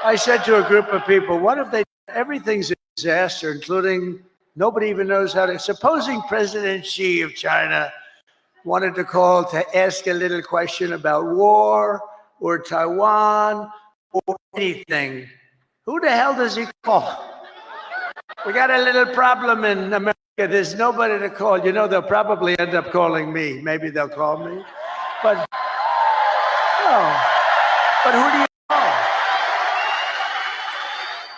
I said to a group of people, what if everything's a disaster, including nobody even knows how to, supposing President Xi of China wanted to call to ask a little question about war or Taiwan or anything. Who the hell does he call? We got a little problem in America. There's nobody to call. You know, they'll probably end up calling me. Maybe they'll call me. But no. But who do you call?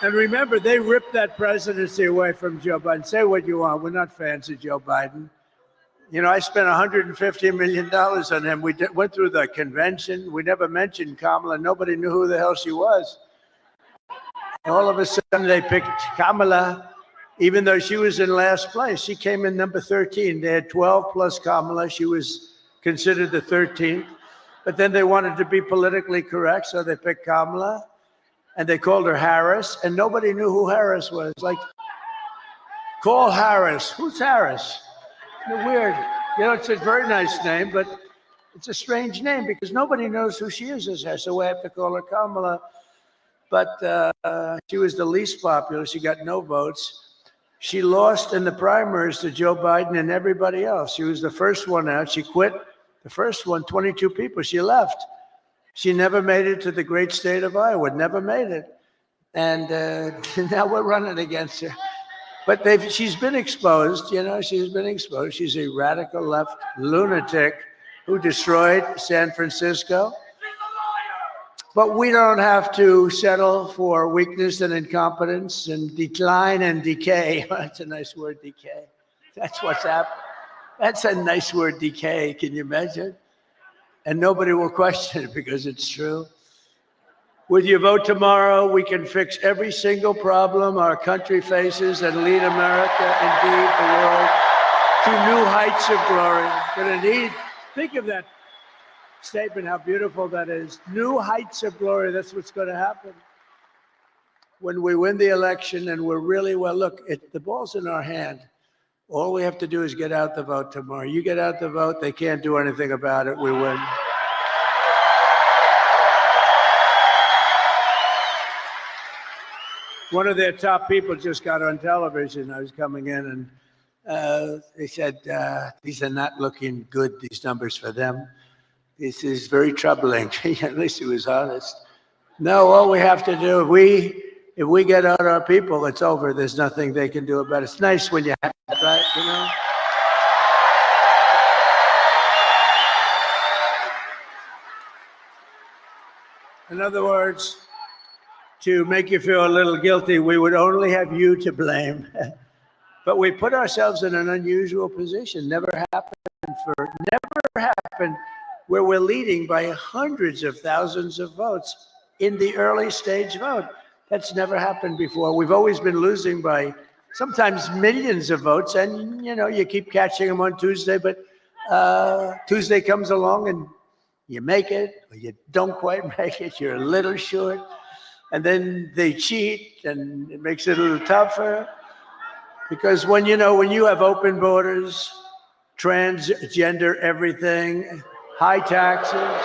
And remember, they ripped that presidency away from Joe Biden. Say what you want. We're not fans of Joe Biden. You know, I spent $150 million on him. We went through the convention. We never mentioned Kamala. Nobody knew who the hell she was. And all of a sudden, they picked Kamala, even though she was in last place. She came in number 13. They had 12 plus Kamala. She was considered the 13th. But then they wanted to be politically correct, so they picked Kamala. And they called her Harris, and nobody knew who Harris was. Like, call Harris. Who's Harris? Weird. You know, it's a very nice name, but it's a strange name because nobody knows who she is as her. So we have to call her Kamala. But she was the least popular. She got no votes. She lost in the primaries to Joe Biden and everybody else. She was the first one out. She quit. The first one, 22 people. She left. She never made it to the great state of Iowa, never made it. And now we're running against her. But she's been exposed, you know, she's been exposed. She's a radical left lunatic who destroyed San Francisco. But we don't have to settle for weakness and incompetence and decline and decay. That's a nice word, decay. That's what's happened. That's a nice word, decay. Can you imagine? And nobody will question it because it's true. With your vote tomorrow, we can fix every single problem our country faces and lead America, indeed the world, to new heights of glory. But indeed, think of that statement, how beautiful that is. New heights of glory, that's what's going to happen. When we win the election and we're really, well, look, the ball's in our hand. All we have to do is get out the vote tomorrow. You get out the vote, they can't do anything about it. We win. One of their top people just got on television. I was coming in and they said, these are not looking good, these numbers for them. This is very troubling. At least he was honest. No, all we have to do, if we get out our people, it's over. There's nothing they can do about it. It's nice when you have it, right? You know? In other words, to make you feel a little guilty, we would only have you to blame. But we put ourselves in an unusual position. Never happened where we're leading by hundreds of thousands of votes in the early stage vote. That's never happened before. We've always been losing by sometimes millions of votes, and you know, you keep catching them on Tuesday, but Tuesday comes along and you make it, or you don't quite make it, you're a little short, and then they cheat, and it makes it a little tougher. Because when you have open borders, transgender everything, high taxes,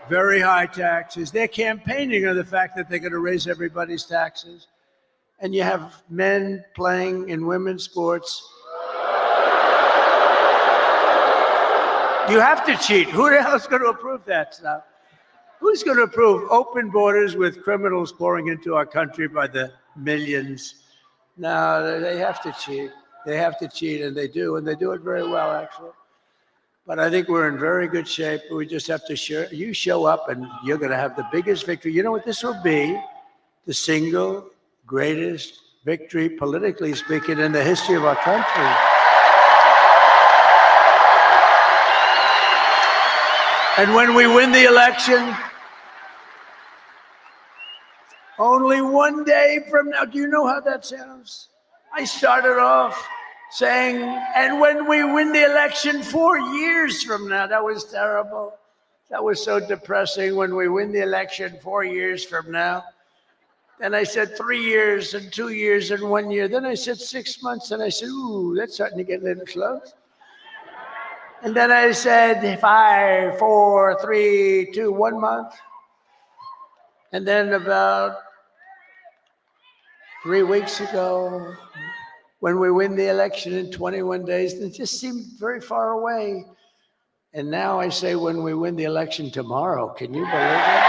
very high taxes. They're campaigning on the fact that they're going to raise everybody's taxes. And you have men playing in women's sports. You have to cheat. Who the hell is going to approve that stuff? Who's going to approve open borders with criminals pouring into our country by the millions? No, they have to cheat. They have to cheat, and they do it very well, actually. But I think we're in very good shape. We just have to show up, and you're going to have the biggest victory. You know what this will be? The single greatest victory, politically speaking, in the history of our country. And when we win the election, only one day from now, do you know how that sounds? I started off saying, and when we win the election 4 years from now, that was terrible. That was so depressing. When we win the election 4 years from now. Then I said 3 years and 2 years and 1 year. Then I said 6 months, and I said, ooh, that's starting to get a little close. And then I said 5, 4, 3, 2, 1 month. And then about 3 weeks ago, when we win the election in 21 days, it just seemed very far away. And now I say when we win the election tomorrow, can you believe it?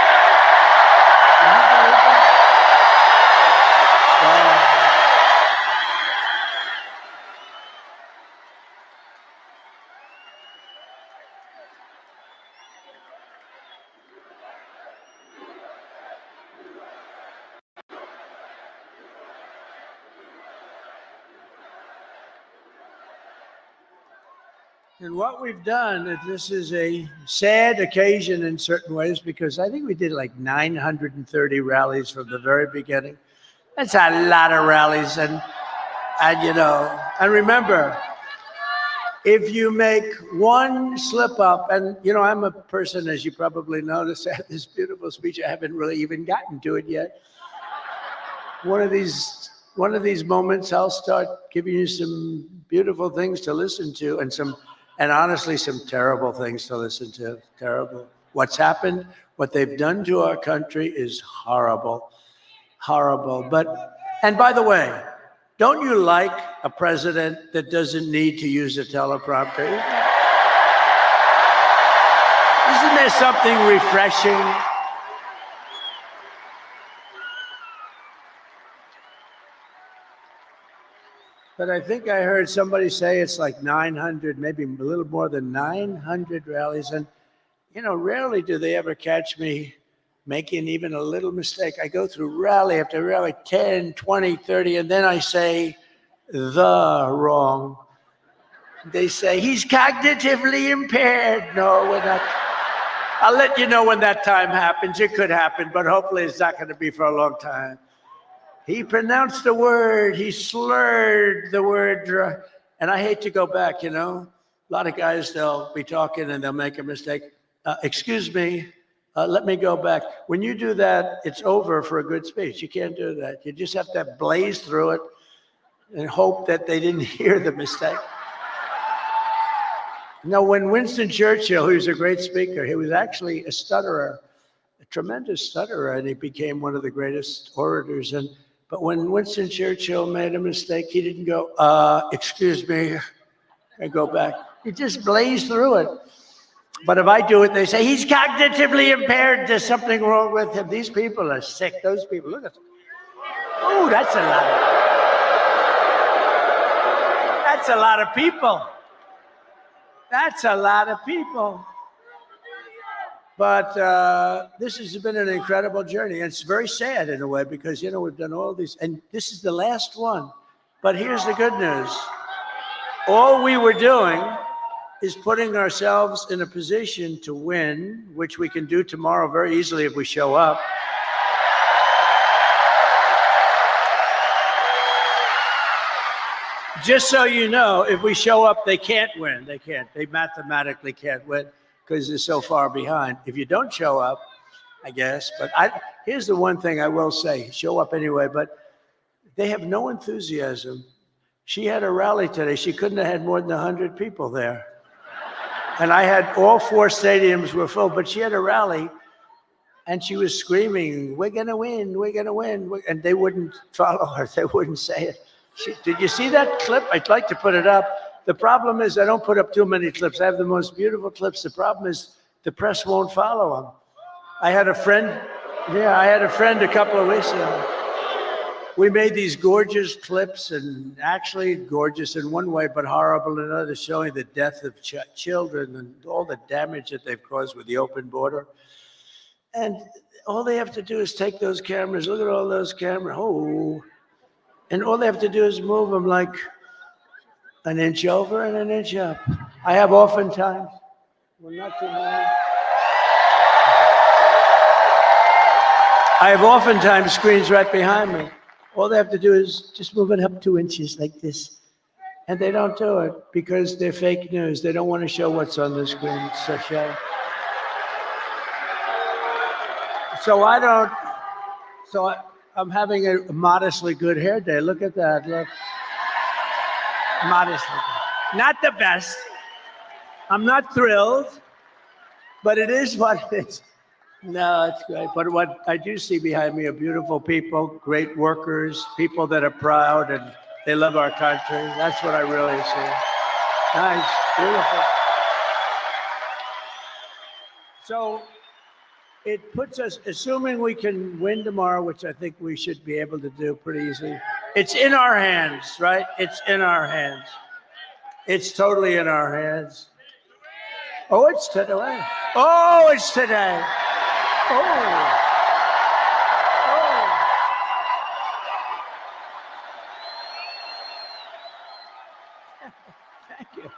Can you believe it? And what we've done, this is a sad occasion in certain ways, because I think we did like 930 rallies from the very beginning. That's a lot of rallies. And remember, if you make one slip up, and I'm a person, as you probably noticed, I have this beautiful speech. I haven't really even gotten to it yet. One of these moments, I'll start giving you some beautiful things to listen to, and honestly, some terrible things to listen to. Terrible. What's happened, what they've done to our country is horrible, horrible. And by the way, don't you like a president that doesn't need to use a teleprompter? Isn't there something refreshing? But I think I heard somebody say it's like 900, maybe a little more than 900 rallies. And, rarely do they ever catch me making even a little mistake. I go through rally after rally, 10, 20, 30, and then I say the wrong. They say, he's cognitively impaired. No, we're not. I'll let you know when that time happens. It could happen, but hopefully it's not going to be for a long time. He pronounced the word, he slurred the word, and I hate to go back, A lot of guys, they'll be talking and they'll make a mistake. Excuse me, let me go back. When you do that, it's over for a good speech. You can't do that. You just have to blaze through it and hope that they didn't hear the mistake. Now, when Winston Churchill, who was a great speaker, he was actually a stutterer, a tremendous stutterer, and he became one of the greatest orators. But when Winston Churchill made a mistake, he didn't go, excuse me, and go back. He just blazed through it. But if I do it, they say, he's cognitively impaired. There's something wrong with him. These people are sick. Those people, look at them. Oh, that's a lot of people. That's a lot of people. But this has been an incredible journey. And it's very sad in a way, because, we've done all these, and this is the last one. But here's the good news. All we were doing is putting ourselves in a position to win, which we can do tomorrow very easily if we show up. Just so you know, if we show up, they can't win. They can't. They mathematically can't win, because they're so far behind. If you don't show up, I guess. But here's the one thing I will say. Show up anyway, but they have no enthusiasm. She had a rally today. She couldn't have had more than 100 people there. And I had all 4 stadiums were full, but she had a rally, and she was screaming, we're going to win, we're going to win. And they wouldn't follow her. They wouldn't say it. Did you see that clip? I'd like to put it up. The problem is I don't put up too many clips. I have the most beautiful clips. The problem is the press won't follow them. I had a friend a couple of weeks ago. We made these gorgeous clips, and actually gorgeous in one way, but horrible in another, showing the death of children and all the damage that they've caused with the open border. And all they have to do is take those cameras, look at all those cameras, and all they have to do is move them like an inch over and an inch up. I have oftentimes, well, not too many. I have oftentimes screens right behind me. All they have to do is just move it up 2 inches like this. And they don't do it because they're fake news. They don't want to show what's on the screen. It's a show. I'm having a modestly good hair day. Look at that. Look. Modestly good. Not the best. I'm not thrilled, but it is what it is. No, it's great. But what I do see behind me are beautiful people, great workers, people that are proud and they love our country. That's what I really see. Nice, beautiful. So it puts us, assuming we can win tomorrow, which I think we should be able to do pretty easily. It's in our hands, right? It's in our hands. It's totally in our hands. Oh, it's today. Oh, it's today. Oh. Oh. Thank you.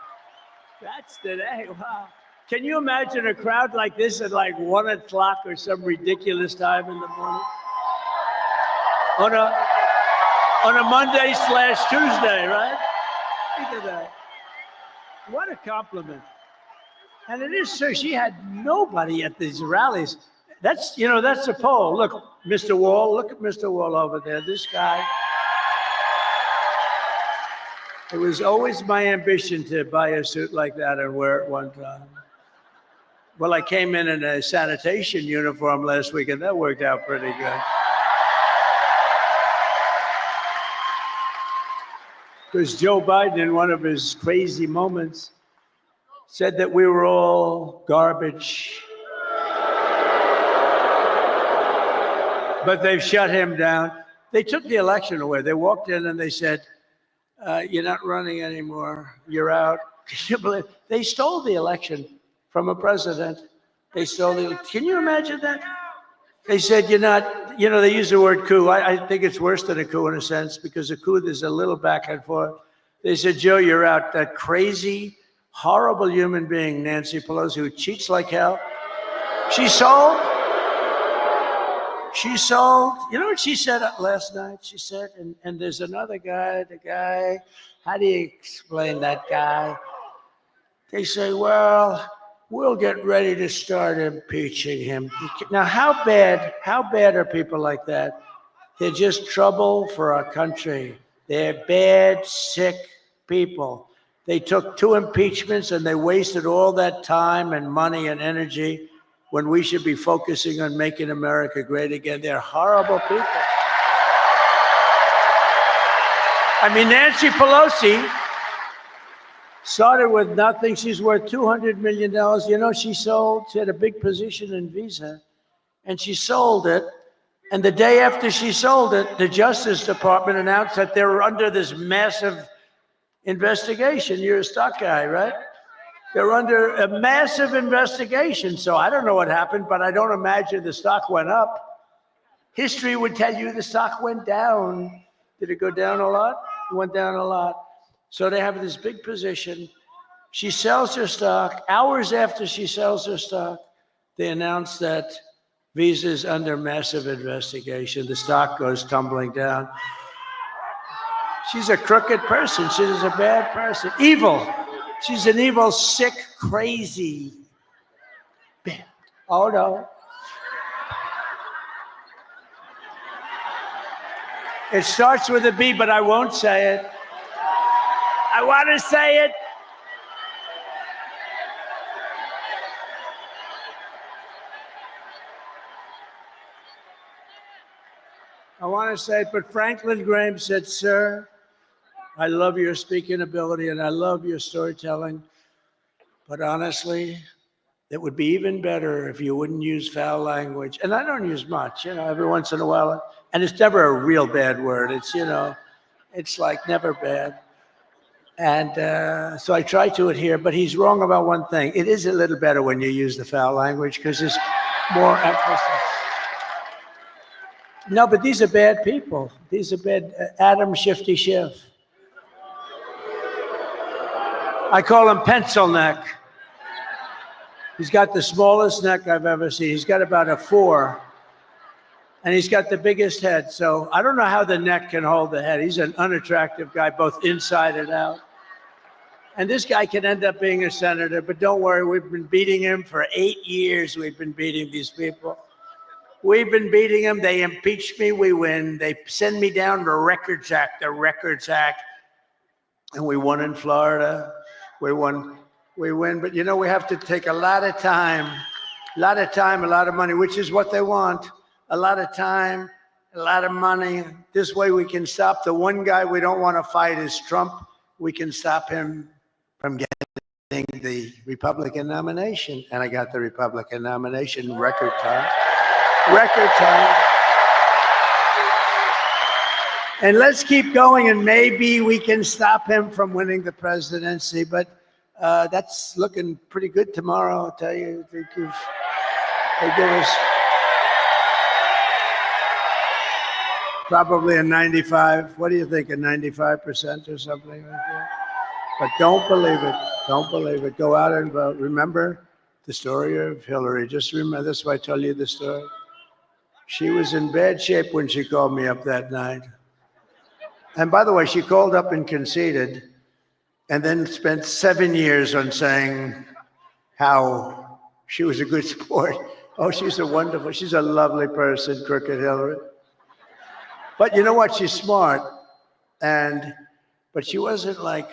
That's today. Wow. Can you imagine a crowd like this at like 1 o'clock or some ridiculous time in the morning? On a Monday/Tuesday, right? Think of that. What a compliment. And it is, sir, she had nobody at these rallies. That's a poll. Look, Mr. Wall, look at Mr. Wall over there. This guy. It was always my ambition to buy a suit like that and wear it one time. Well, I came in a sanitation uniform last week, and that worked out pretty good. Because Joe Biden, in one of his crazy moments, said that we were all garbage. But they've shut him down. They took the election away. They walked in and they said, you're not running anymore. You're out. They stole the election from a president. They stole the, can you imagine that? They said, you're not, they use the word coup. I think it's worse than a coup in a sense, because a coup, there's a little back and forth. They said, Joe, you're out. That crazy, horrible human being, Nancy Pelosi, who cheats like hell. She sold. You know what she said last night? She said, and there's another guy, how do you explain that guy? They say, well, we'll get ready to start impeaching him. Now, how bad are people like that? They're just trouble for our country. They're bad, sick people. They took 2 impeachments and they wasted all that time and money and energy when we should be focusing on making America great again. They're horrible people. I mean, Nancy Pelosi started with nothing. She's worth $200 million. She had a big position in Visa, and she sold it. And the day after she sold it, the Justice Department announced that they were under this massive investigation. You're a stock guy, right? They're under a massive investigation. So I don't know what happened, but I don't imagine the stock went up. History would tell you the stock went down. Did it go down a lot? It went down a lot. So they have this big position. She sells her stock. Hours after she sells her stock, they announce that Visa is under massive investigation. The stock goes tumbling down. She's a crooked person. She's a bad person. Evil. She's an evil, sick, crazy. Oh, no. It starts with a B, but I won't say it. I want to say it. I want to say it, but Franklin Graham said, sir, I love your speaking ability and I love your storytelling, but honestly, it would be even better if you wouldn't use foul language. And I don't use much, every once in a while. And it's never a real bad word. It's, it's like never bad. And so I try to adhere, but he's wrong about one thing. It is a little better when you use the foul language because there's more emphasis. No, but these are bad people. These are bad. Adam Shifty Schiff. I call him pencil neck. He's got the smallest neck I've ever seen. He's got about a 4. And he's got the biggest head. So I don't know how the neck can hold the head. He's an unattractive guy, both inside and out. And this guy can end up being a senator, but don't worry, we've been beating him for 8 years. We've been beating these people. We've been beating them. They impeach me, we win. They send me down the Records Act, And we won in Florida. We won we win. But you know, we have to take a lot of time, a lot of money, which is what they want. A lot of time, a lot of money. This way we can stop the one guy we don't want to fight is Trump. We can stop him from getting the Republican nomination. And I got the Republican nomination in record time. Record time. And let's keep going, and maybe we can stop him from winning the presidency. But that's looking pretty good tomorrow, I'll tell you. They give us probably a 95. What do you think, a 95% or something like that? But don't believe it. Don't believe it. Go out and vote. Remember the story of Hillary. Just remember, that's why I tell you the story. She was in bad shape when she called me up that night. And by the way, she called up and conceded, and then spent 7 years on saying how she was a good sport. Oh, she's a lovely person, Crooked Hillary. But you know what? She's smart. But she wasn't like,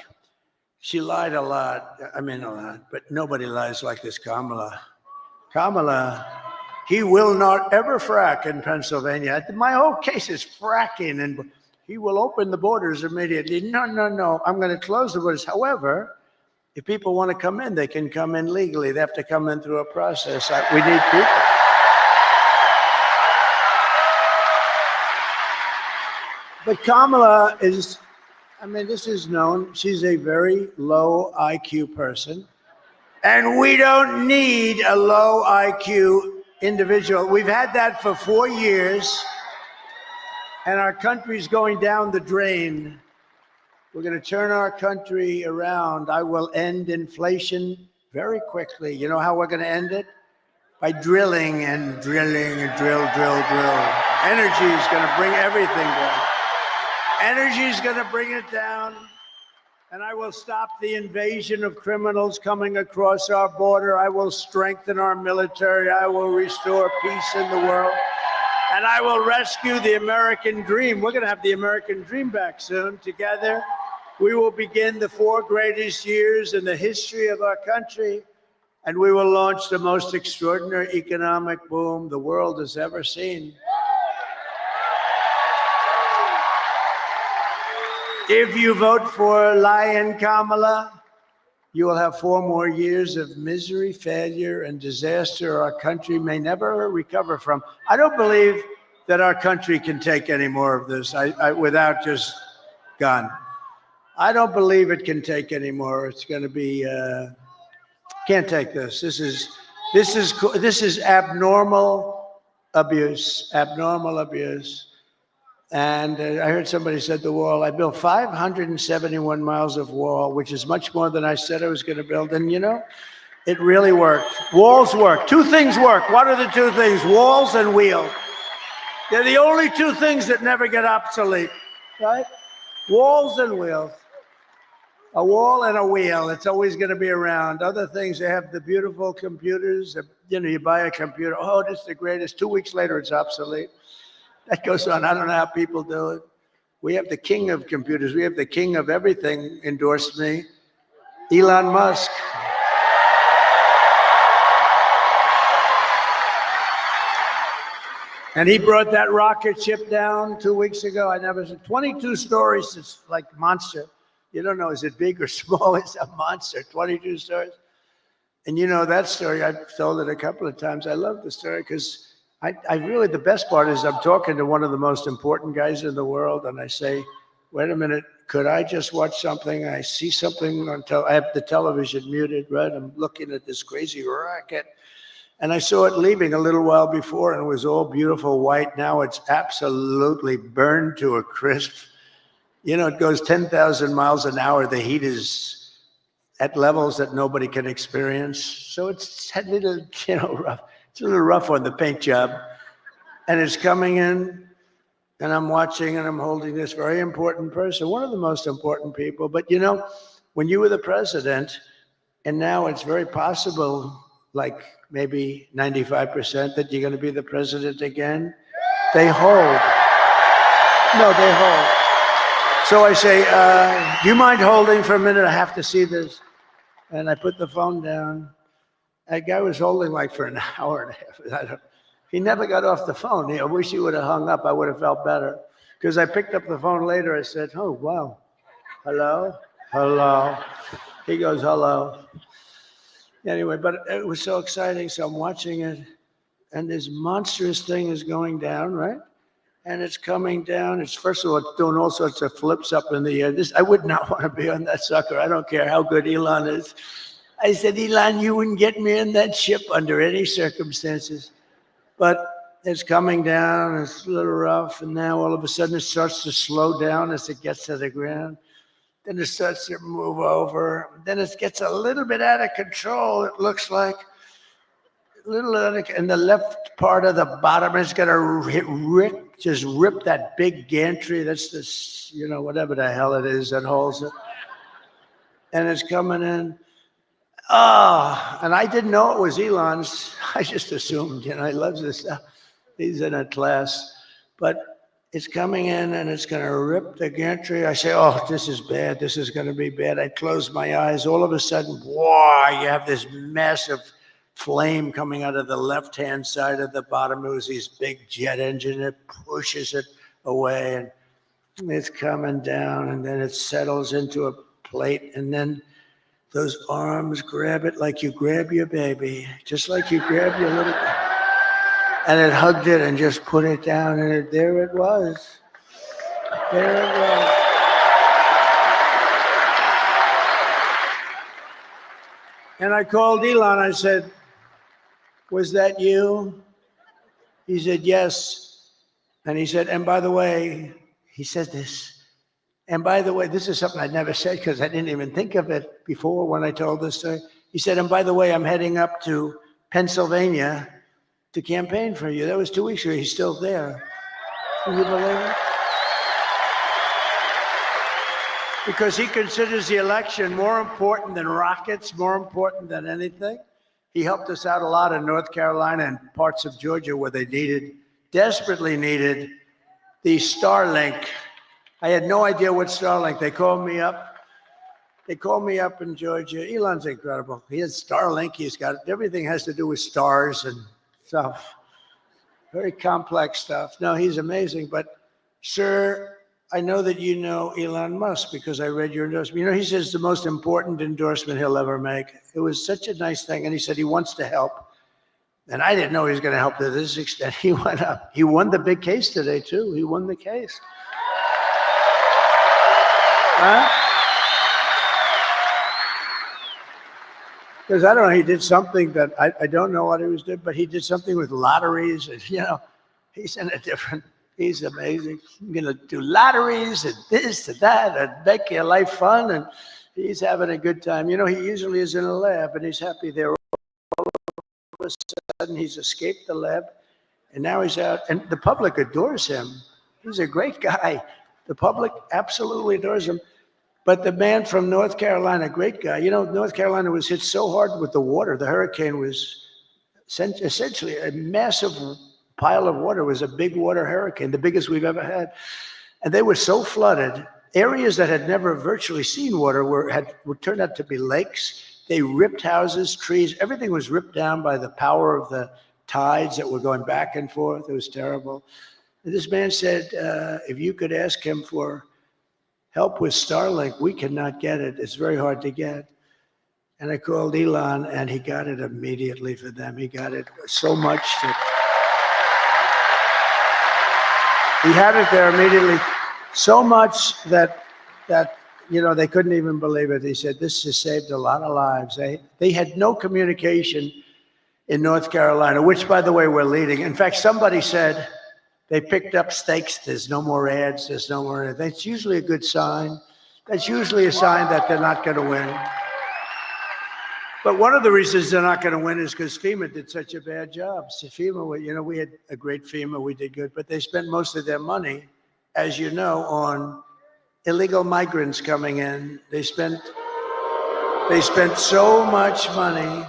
she lied a lot. I mean, a lot, but nobody lies like this Kamala. Kamala, he will not ever frack in Pennsylvania. My whole case is fracking, and he will open the borders immediately. No. I'm going to close the borders. However, if people want to come in, they can come in legally. They have to come in through a process. We need people. But Kamala is, I mean, this is known. She's a very low IQ person. And we don't need a low IQ individual. We've had that for 4 years. And our country's going down the drain. We're going to turn our country around. I will end inflation very quickly. You know how we're going to end it? By drilling and drilling and drill. Energy is going to bring everything down. Energy is going to bring it down. And I will stop the invasion of criminals coming across our border. I will strengthen our military. I will restore peace in the world. And I will rescue the American dream. We're going to have the American dream back soon. Together, we will begin the 4 greatest years in the history of our country. And we will launch the most extraordinary economic boom the world has ever seen. If you vote for Lion Kamala, you will have 4 more years of misery, failure, and disaster our country may never recover from. I don't believe that our country can take any more of this without just gone. I don't believe it can take any more. It's going to be, can't take this. This is abnormal abuse, And I heard somebody said the wall. I built 571 miles of wall, which is much more than I said I was going to build. And you know, it really worked. Walls work. 2 things work. What are the 2 things? Walls and wheels. They're the only 2 things that never get obsolete, right? Walls and wheels. A wall and a wheel. It's always going to be around. Other things, they have the beautiful computers. You know, you buy a computer. Oh, this is the greatest. 2 weeks later, it's obsolete. That goes on. I don't know how people do it. We have the king of computers. We have the king of everything endorsed me, Elon Musk. And he brought that rocket ship down 2 weeks ago. I never said 22 stories. It's like monster. You don't know, is it big or small? It's a monster, 22 stories. And you know that story, I've told it a couple of times. I love the story because I really, the best part is I'm talking to one of the most important guys in the world, and I say, wait a minute, could I just watch something? I see something on I have the television muted, right? I'm looking at this crazy rocket, and I saw it leaving a little while before, and it was all beautiful white. Now it's absolutely burned to a crisp. You know, it goes 10,000 miles an hour. The heat is at levels that nobody can experience. So it's a little, you know, rough. It's a little rough on the paint job. And it's coming in, and I'm watching, and I'm holding this very important person, one of the most important people. But you know, when you were the president, and now it's very possible, like maybe 95% that you're going to be the president again, they hold. No, they hold. So I say, do you mind holding for a minute? I have to see this. And I put the phone down. That guy was holding like for an hour and a half. He never got off the phone. I wish he would have hung up. I would have felt better. Because I picked up the phone later. I said, oh, wow. Hello? Hello. He goes, hello. Anyway, but it was so exciting. So I'm watching it. And this monstrous thing is going down, right? And it's coming down. It's first of all, it's doing all sorts of flips up in the air. I would not want to be on that sucker. I don't care how good Elon is. I said, Elon, you wouldn't get me in that ship under any circumstances. But it's coming down. It's a little rough. And now all of a sudden it starts to slow down as it gets to the ground. Then it starts to move over. Then it gets a little bit out of control. It looks like and the left part of the bottom is going to just rip that big gantry. That's this, whatever the hell it is that holds it. And it's coming in. Oh, and I didn't know it was Elon's. I just assumed, he loves this stuff. He's in a class. But it's coming in and it's going to rip the gantry. I say, oh, this is bad. This is going to be bad. I close my eyes. All of a sudden, wow, you have this massive flame coming out of the left-hand side of the bottom. It was these big jet engine. It pushes it away, and it's coming down, and then it settles into a plate, and then those arms grab it like you grab your baby, just like you grab your little, and it hugged it and just put it down, and there it was. There it was. And I called Elon. I said, was that you? He said, yes. And he said, and by the way, he said this, and by the way, this is something I'd never said because I didn't even think of it before when I told this story. He said, and by the way, I'm heading up to Pennsylvania to campaign for you. That was 2 weeks ago. He's still there. Can you believe it? Because he considers the election more important than rockets, more important than anything. He helped us out a lot in North Carolina and parts of Georgia where they desperately needed the Starlink. I had no idea what Starlink. They called me up. They called me up in Georgia. Elon's incredible. He has Starlink. He's got everything has to do with stars and stuff. Very complex stuff. No, he's amazing. But, sir, I know that you know Elon Musk because I read your endorsement. He says the most important endorsement he'll ever make. It was such a nice thing. And he said he wants to help. And I didn't know he was going to help to this extent. He went up. He won the big case today, too. He won the case. Huh? Because I don't know, he did something that I don't know what he was doing, but he did something with lotteries. And, he's in a different. He's amazing. I'm going to do lotteries and this and that and make your life fun. And he's having a good time. He usually is in a lab and he's happy there. All of a sudden, he's escaped the lab and now he's out. And the public adores him. He's a great guy. The public absolutely adores him. But the man from North Carolina, great guy. North Carolina was hit so hard with the water. The hurricane was essentially a massive pile of water. It was a big water hurricane, the biggest we've ever had. And they were so flooded. Areas that had never virtually seen water were turned out to be lakes. They ripped houses, trees. Everything was ripped down by the power of the tides that were going back and forth. It was terrible. And this man said, if you could ask him for help with Starlink, we cannot get it. It's very hard to get. And I called Elon, and he got it immediately for them. He got it so much that he had it there immediately, so much that they couldn't even believe it. He said, this has saved a lot of lives. They had no communication in North Carolina, which, by the way, we're leading. In fact, somebody said they picked up stakes. There's no more ads. There's no more. That's usually a good sign. That's usually a sign that they're not going to win. But one of the reasons they're not going to win is because FEMA did such a bad job. So FEMA, we had a great FEMA. We did good. But they spent most of their money, as you know, on illegal migrants coming in. They spent so much money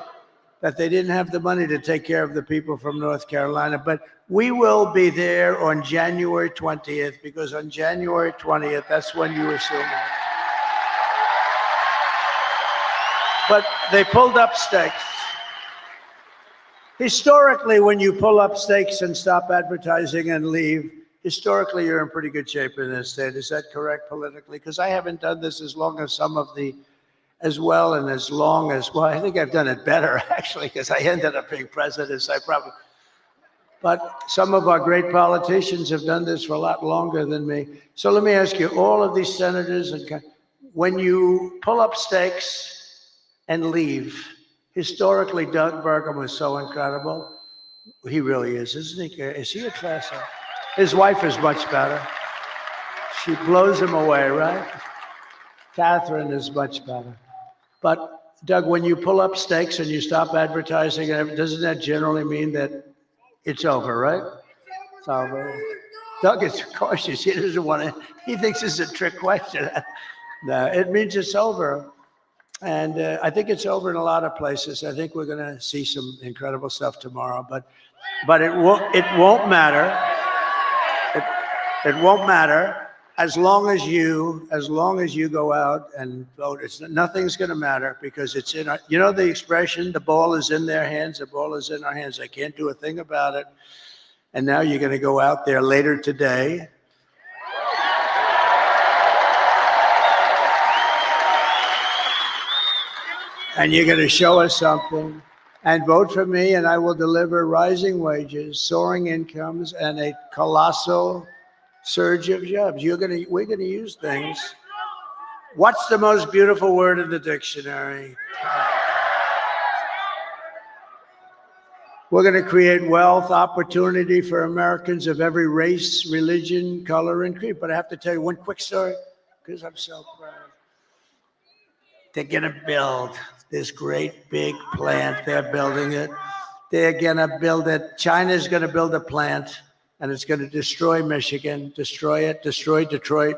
that they didn't have the money to take care of the people from North Carolina. But we will be there on January 20th, because on January 20th, that's when you assume that. But They pulled up stakes. Historically, when you pull up stakes and stop advertising and leave, historically, you're in pretty good shape in this state. Is that correct politically? Because I haven't done this as long as some of the, as well and as long as, well, I think I've done it better, actually, because I ended up being president, so I probably, but some of our great politicians have done this for a lot longer than me. So let me ask you, all of these senators, and when you pull up stakes and leave, historically, Doug Burgum was so incredible. He really is, isn't he? Is he a class act? His wife is much better. She blows him away, right? Catherine is much better. But Doug, when you pull up stakes and you stop advertising, doesn't that generally mean that it's over, right? It's over. Doug is cautious. He doesn't want to, he thinks it's a trick question. No, it means it's over. And I think it's over in a lot of places. I think we're going to see some incredible stuff tomorrow, but it won't matter. It won't matter as long as you go out and vote. Nothing's going to matter because it's in our, you know the expression, the ball is in their hands, the ball is in our hands. They can't do a thing about it. And now you're going to go out there later today. And you're going to show us something and vote for me, and I will deliver rising wages, soaring incomes, and a colossal surge of jobs. We're going to use things. What's the most beautiful word in the dictionary? We're going to create wealth, opportunity for Americans of every race, religion, color, and creed. But I have to tell you one quick story because I'm so proud. They're going to build this great big plant. They're building it. They're going to build it. China's going to build a plant, and it's going to destroy Michigan, destroy it, destroy Detroit.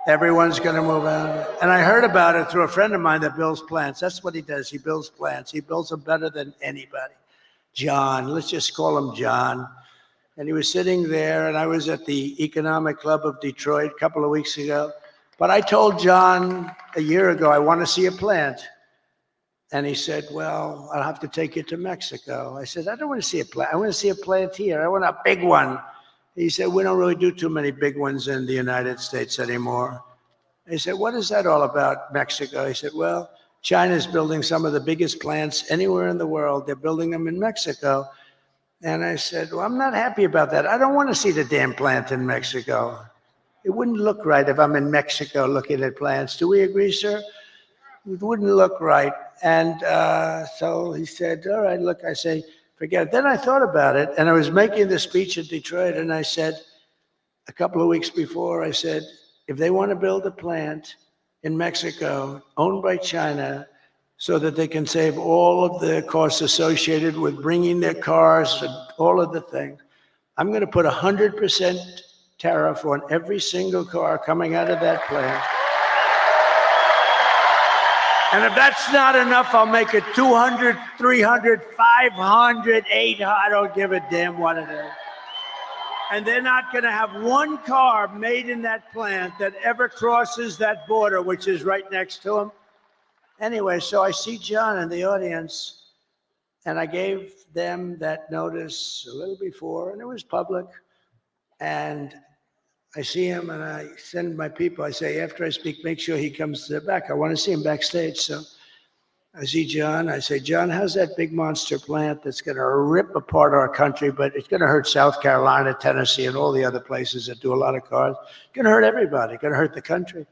Everyone's going to move out. And I heard about it through a friend of mine that builds plants. That's what he does. He builds plants. He builds them better than anybody. John, let's just call him John. And he was sitting there, and I was at the Economic Club of Detroit a couple of weeks ago. But I told John a year ago, I want to see a plant. And he said, well, I'll have to take you to Mexico. I said, I don't want to see a plant. I want to see a plant here. I want a big one. He said, we don't really do too many big ones in the United States anymore. I said, what is that all about, Mexico? He said, well, China's building some of the biggest plants anywhere in the world. They're building them in Mexico. And I said, well, I'm not happy about that. I don't want to see the damn plant in Mexico. It wouldn't look right if I'm in Mexico looking at plants. Do we agree, sir? It wouldn't look right. And so he said, all right, look, I say, forget it. Then I thought about it, and I was making the speech in Detroit, and I said, a couple of weeks before, I said, if they want to build a plant in Mexico owned by China so that they can save all of the costs associated with bringing their cars and all of the things, I'm going to put 100% tariff on every single car coming out of that plant. And if that's not enough, I'll make it 200, 300, 500, 800. I don't give a damn what it is. And they're not going to have one car made in that plant that ever crosses that border, which is right next to them. Anyway, so I see John in the audience, and I gave them that notice a little before, and it was public. And I see him, and I send my people. I say, after I speak, make sure he comes to the back. I want to see him backstage. So I see John. I say, John, how's that big monster plant that's going to rip apart our country, but it's going to hurt South Carolina, Tennessee, and all the other places that do a lot of cars. It's going to hurt everybody. It's going to hurt the country.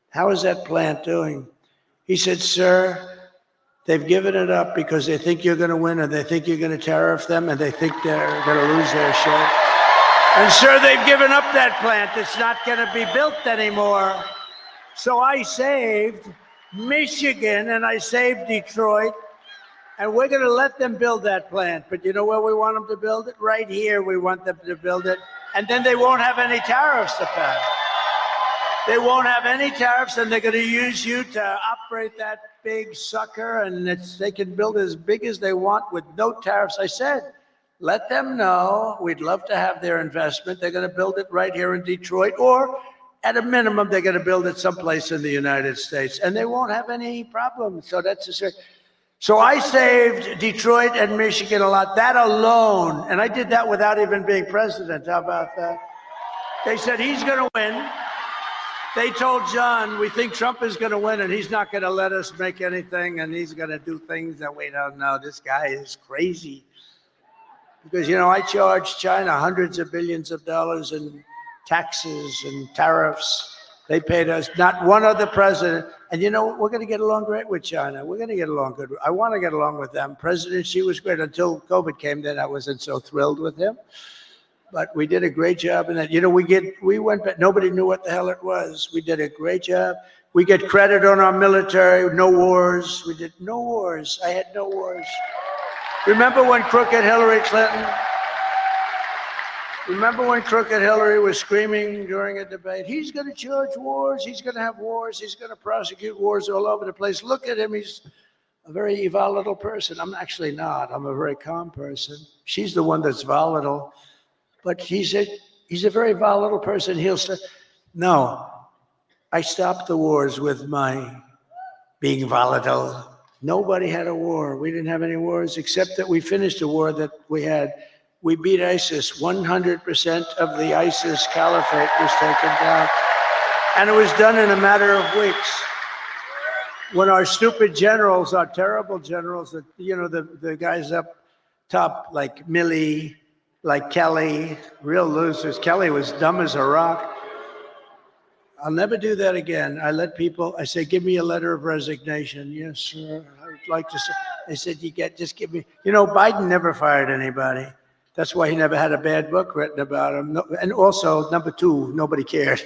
How is that plant doing? He said, sir, they've given it up because they think you're going to win, and they think you're going to tariff them, and they think they're going to lose their share. And sir, they've given up that plant. It's not going to be built anymore. So I saved Michigan and I saved Detroit, and we're going to let them build that plant. But you know where we want them to build it? Right here, we want them to build it. And then they won't have any tariffs to pay. They won't have any tariffs, and they're going to use you to operate that big sucker, and they can build as big as they want with no tariffs. I said, let them know we'd love to have their investment. They're going to build it right here in Detroit, or at a minimum, they're going to build it someplace in the United States, and they won't have any problem. So that's a So I saved Detroit and Michigan a lot, that alone. And I did that without even being president. How about that? They said, he's going to win. They told John, we think Trump is going to win and he's not going to let us make anything and he's going to do things that we don't know. This guy is crazy. Because, you know, I charged China hundreds of billions of dollars in taxes and tariffs. They paid us, not one other president. And you know, we're going to get along great with China. We're going to get along good. I want to get along with them. President Xi was great until COVID came. Then I wasn't so thrilled with him. But we did a great job in that. You know, we went back. Nobody knew what the hell it was. We did a great job. We get credit on our military. No wars. We did no wars. I had no wars. Remember when crooked Hillary Clinton? Remember when crooked Hillary was screaming during a debate, he's going to charge wars, he's going to have wars, he's going to prosecute wars all over the place. Look at him, he's a very volatile person. I'm actually not. I'm a very calm person. She's the one that's volatile. But he's a very volatile person. He'll say, no, I stopped the wars with my being volatile. Nobody had a war. We didn't have any wars except that we finished a war that we had. We beat ISIS. 100% of the ISIS caliphate was taken down. And it was done in a matter of weeks. When our stupid generals, our terrible generals, you know, the guys up top, like Milley, like Kelly, real losers. Kelly was dumb as a rock. I'll never do that again. I let people, I say, give me a letter of resignation. Yes, sir. I would like to say, they said, just give me, you know, Biden never fired anybody. That's why he never had a bad book written about him. No, and also, number two, nobody cared.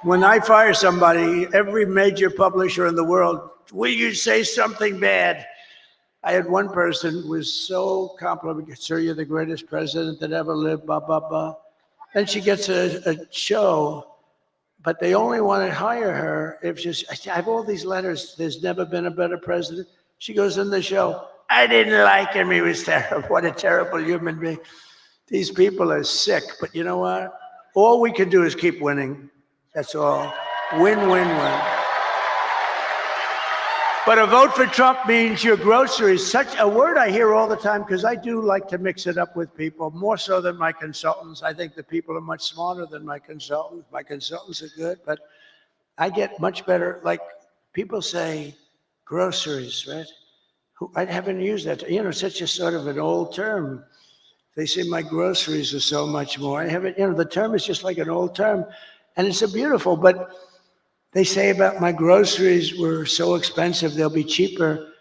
When I fire somebody, every major publisher in the world, will you say something bad? I had one person who was so complimentary, sir, you're the greatest president that ever lived, blah, blah, blah. Then she gets a show, but they only want to hire her if she's, I have all these letters, there's never been a better president. She goes in the show, I didn't like him, he was terrible. What a terrible human being. These people are sick, but you know what? All we can do is keep winning. That's all. Win, win, win. But a vote for Trump means your groceries, such a word I hear all the time, because I do like to mix it up with people, more so than my consultants. I think the people are much smarter than my consultants. My consultants are good, but I get much better. Like people say groceries, right? I haven't used that. You know, such a sort of an old term. They say my groceries are so much more. I haven't, you know, the term is just like an old term. And it's a beautiful, but they say about my groceries were so expensive, they'll be cheaper.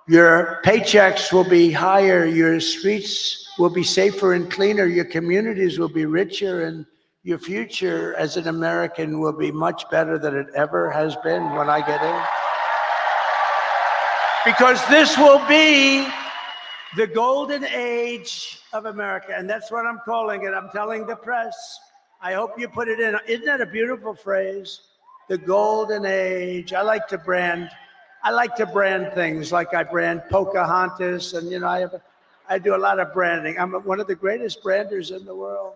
Your paychecks will be higher. Your streets will be safer and cleaner. Your communities will be richer. And your future as an American will be much better than it ever has been when I get in. Because this will be the golden age of America. And that's what I'm calling it. I'm telling the press. I hope you put it in. Isn't that a beautiful phrase? The golden age. I like to brand things, like I brand Pocahontas, and you know, I do a lot of branding. I'm one of the greatest branders in the world.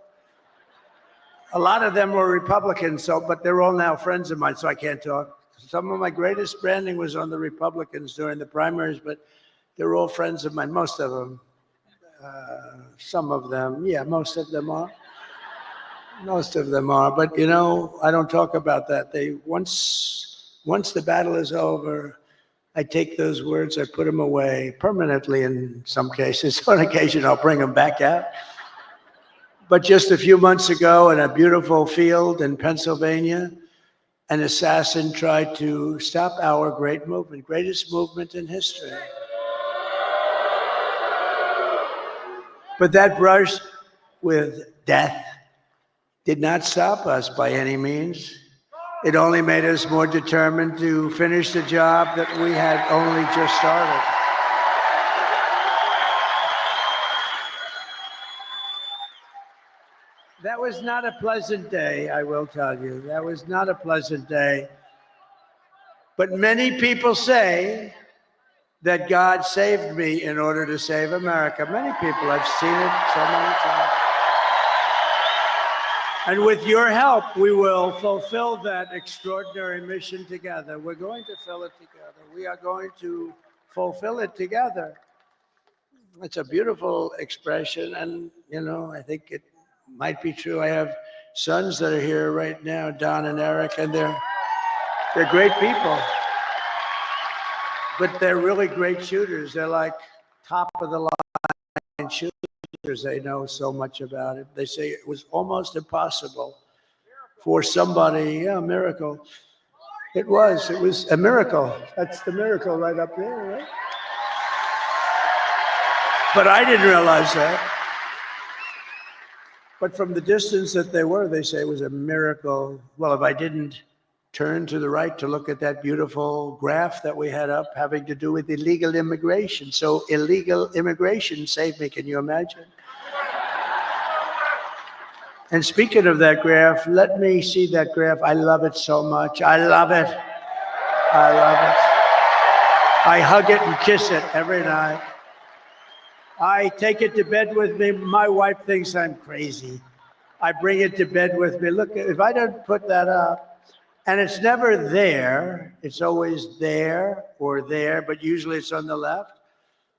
A lot of them were Republicans, but they're all now friends of mine, so I can't talk. Some of my greatest branding was on the Republicans during the primaries, but they're all friends of mine. Most of them, some of them, yeah, most of them are. Most of them are, but you know, I don't talk about that. Once the battle is over, I take those words, I put them away permanently in some cases. On occasion, I'll bring them back out. But just a few months ago in a beautiful field in Pennsylvania, an assassin tried to stop our great movement, greatest movement in history. But that brush with death did not stop us by any means. It only made us more determined to finish the job that we had only just started. That was not a pleasant day, I will tell you. That was not a pleasant day. But many people say that God saved me in order to save America. Many people, I've seen it so many times. And with your help, we will fulfill that extraordinary mission together. We're going to fill it together. We are going to fulfill it together. It's a beautiful expression, and I think it might be true. I have sons that are here right now, Don and Eric, and they're great people, but they're really great shooters. They're like top of the line shooters. They know so much about it. They say it was almost impossible for somebody, yeah, a miracle. It was a miracle. That's the miracle right up there, right? But I didn't realize that. But from the distance that they say it was a miracle. Well, if I didn't turn to the right to look at that beautiful graph that we had up having to do with illegal immigration. So illegal immigration saved me, can you imagine? And speaking of that graph, let me see that graph. I love it so much. I love it. I love it. I hug it and kiss it every night. I take it to bed with me. My wife thinks I'm crazy. I bring it to bed with me. Look, if I don't put that up, and it's never there, it's always there or there, but usually it's on the left.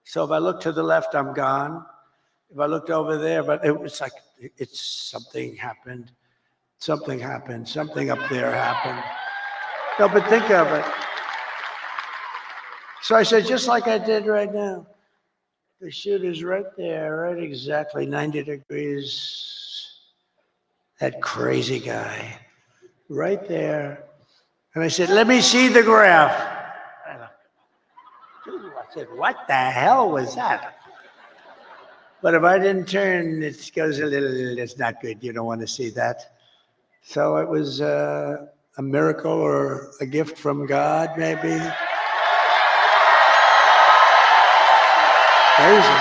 So if I look to the left, I'm gone. If I looked over there, but it's like, something happened. Something happened. Something up there happened. No, but think of it. So I said, just like I did right now. The shooter's right there, right exactly 90 degrees. That crazy guy, right there. And I said, let me see the graph. I said, what the hell was that? But if I didn't turn, it goes a little, it's not good. You don't want to see that. So it was a miracle or a gift from God, maybe. Crazy.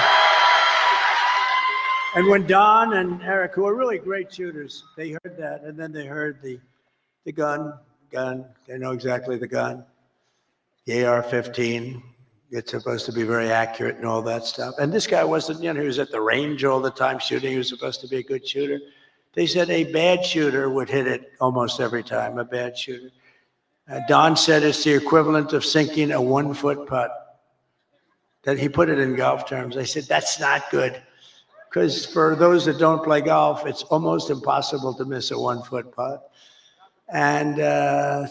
And when Don and Eric, who are really great shooters, they heard that, and then they heard the gun. They know exactly the gun. The AR-15. It's supposed to be very accurate and all that stuff. And this guy wasn't, he was at the range all the time shooting. He was supposed to be a good shooter. They said a bad shooter would hit it almost every time, a bad shooter. Don said it's the equivalent of sinking a 1-foot putt. That he put it in golf terms. I said, that's not good. Because for those that don't play golf, it's almost impossible to miss a 1-foot putt. And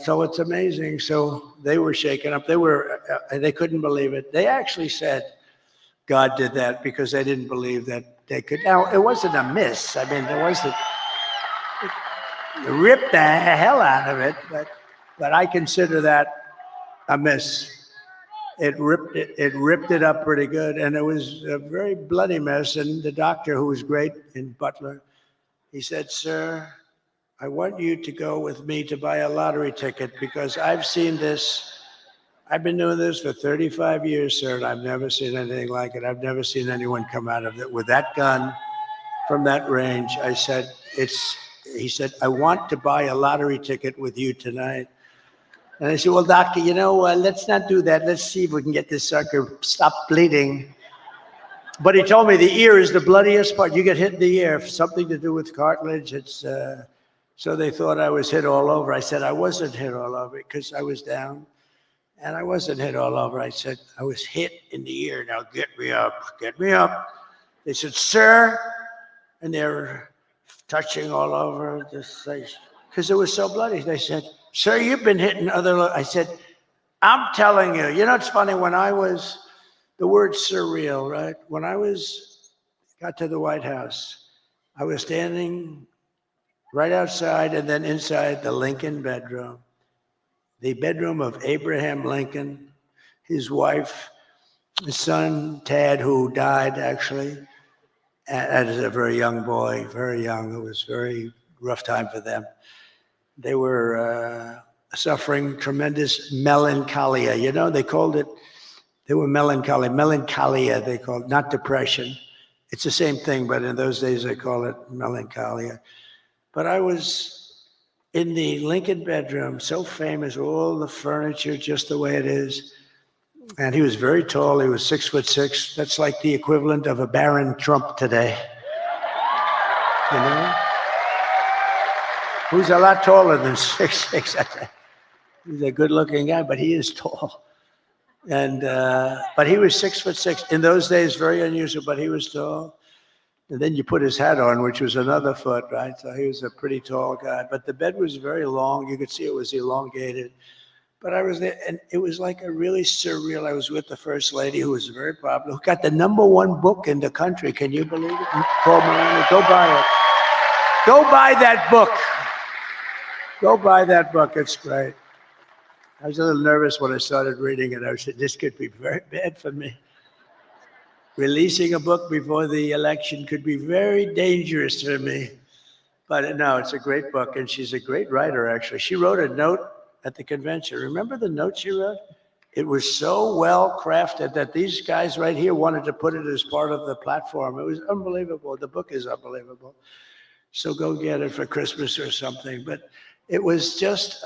so it's amazing. So they were shaken up. They couldn't believe it. They actually said God did that because they didn't believe that they could. Now, it wasn't a miss. I mean, it ripped the hell out of it, but I consider that a miss. It ripped it up pretty good, and it was a very bloody mess. And the doctor, who was great in Butler, he said, sir, I want you to go with me to buy a lottery ticket because I've seen this. I've been doing this for 35 years, sir, and I've never seen anything like it. I've never seen anyone come out of it with that gun from that range. I said, he said, I want to buy a lottery ticket with you tonight. And I said, well, doctor, let's not do that. Let's see if we can get this sucker stop bleeding. But he told me the ear is the bloodiest part. You get hit in the ear, something to do with cartilage. So they thought I was hit all over. I said, I wasn't hit all over because I was down. And I wasn't hit all over. I said, I was hit in the ear. Now get me up, get me up. They said, sir. And they were touching all over this place because it was so bloody. They said, sir, you've been hitting I said, I'm telling you, it's funny, when I was, the word surreal, right? When I got to the White House, I was standing right outside and then inside the Lincoln bedroom, the bedroom of Abraham Lincoln, his wife, his son, Tad, who died actually as a very young boy, very young. It was a very rough time for them. They were suffering tremendous melancholia. They called it, they were melancholia, they called it, not depression. It's the same thing, but in those days they call it melancholia. But I was in the Lincoln bedroom, so famous, all the furniture just the way it is. And he was very tall, he was 6'6". That's like the equivalent of a Baron Trump today. who's a lot taller than 6'6". He's a good-looking guy, but he is tall. And but he was 6'6". In those days, very unusual, but he was tall. And then you put his hat on, which was another foot, right? So he was a pretty tall guy. But the bed was very long. You could see it was elongated. But I was there, and it was like a really surreal. I was with the First Lady, who was very popular, who got the #1 book in the country. Can you believe it? Paul Moreno, go buy it. Go buy that book. Go buy that book. It's great. I was a little nervous when I started reading it. I said, this could be very bad for me. Releasing a book before the election could be very dangerous for me. But no, it's a great book, and she's a great writer, actually. She wrote a note at the convention. Remember the note she wrote? It was so well crafted that these guys right here wanted to put it as part of the platform. It was unbelievable. The book is unbelievable. So go get it for Christmas or something. But it was just,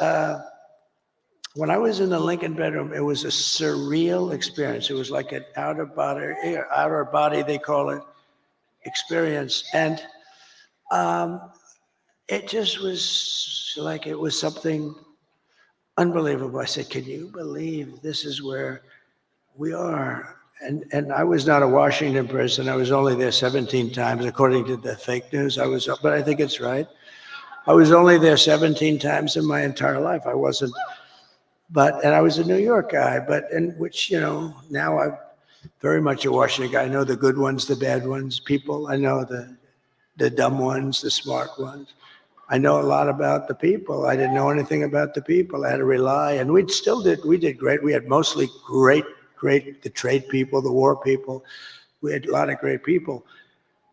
when I was in the Lincoln bedroom, it was a surreal experience. It was like an outer body, they call it, experience. And it just was like, it was something unbelievable. I said, can you believe this is where we are? And I was not a Washington person. I was only there 17 times, according to the fake news. But I think it's right. I was only there 17 times in my entire life. I wasn't, and I was a New York guy, which, now I'm very much a Washington guy. I know the good ones, the bad ones, people. I know the dumb ones, the smart ones. I know a lot about the people. I didn't know anything about the people. I had to rely, and we did great. We had mostly great, the trade people, the war people. We had a lot of great people.